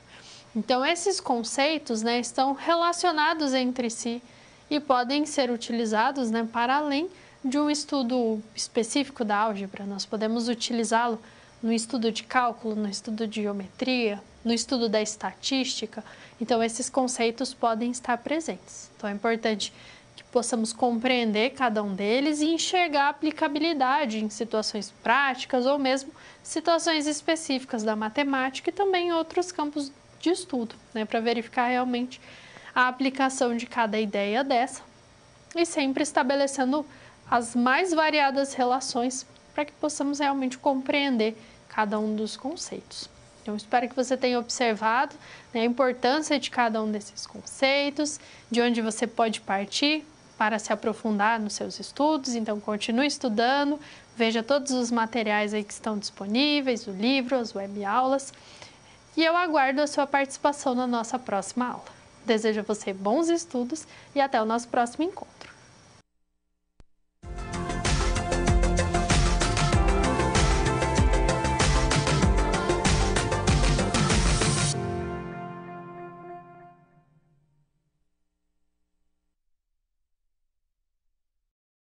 Então, esses conceitos estão relacionados entre si e podem ser utilizados para além de um estudo específico da álgebra. Nós podemos utilizá-lo no estudo de cálculo, no estudo de geometria, no estudo da estatística. Então, esses conceitos podem estar presentes. Então, é importante que possamos compreender cada um deles e enxergar a aplicabilidade em situações práticas ou mesmo situações específicas da matemática e também em outros campos de estudo, né, para verificar realmente a aplicação de cada ideia dessa e sempre estabelecendo as mais variadas relações para que possamos realmente compreender cada um dos conceitos. Então, espero que você tenha observado, né, a importância de cada um desses conceitos, de onde você pode partir para se aprofundar nos seus estudos. Então, continue estudando, veja todos os materiais aí que estão disponíveis, o livro, as webaulas, e eu aguardo a sua participação na nossa próxima aula. Desejo a você bons estudos e até o nosso próximo encontro.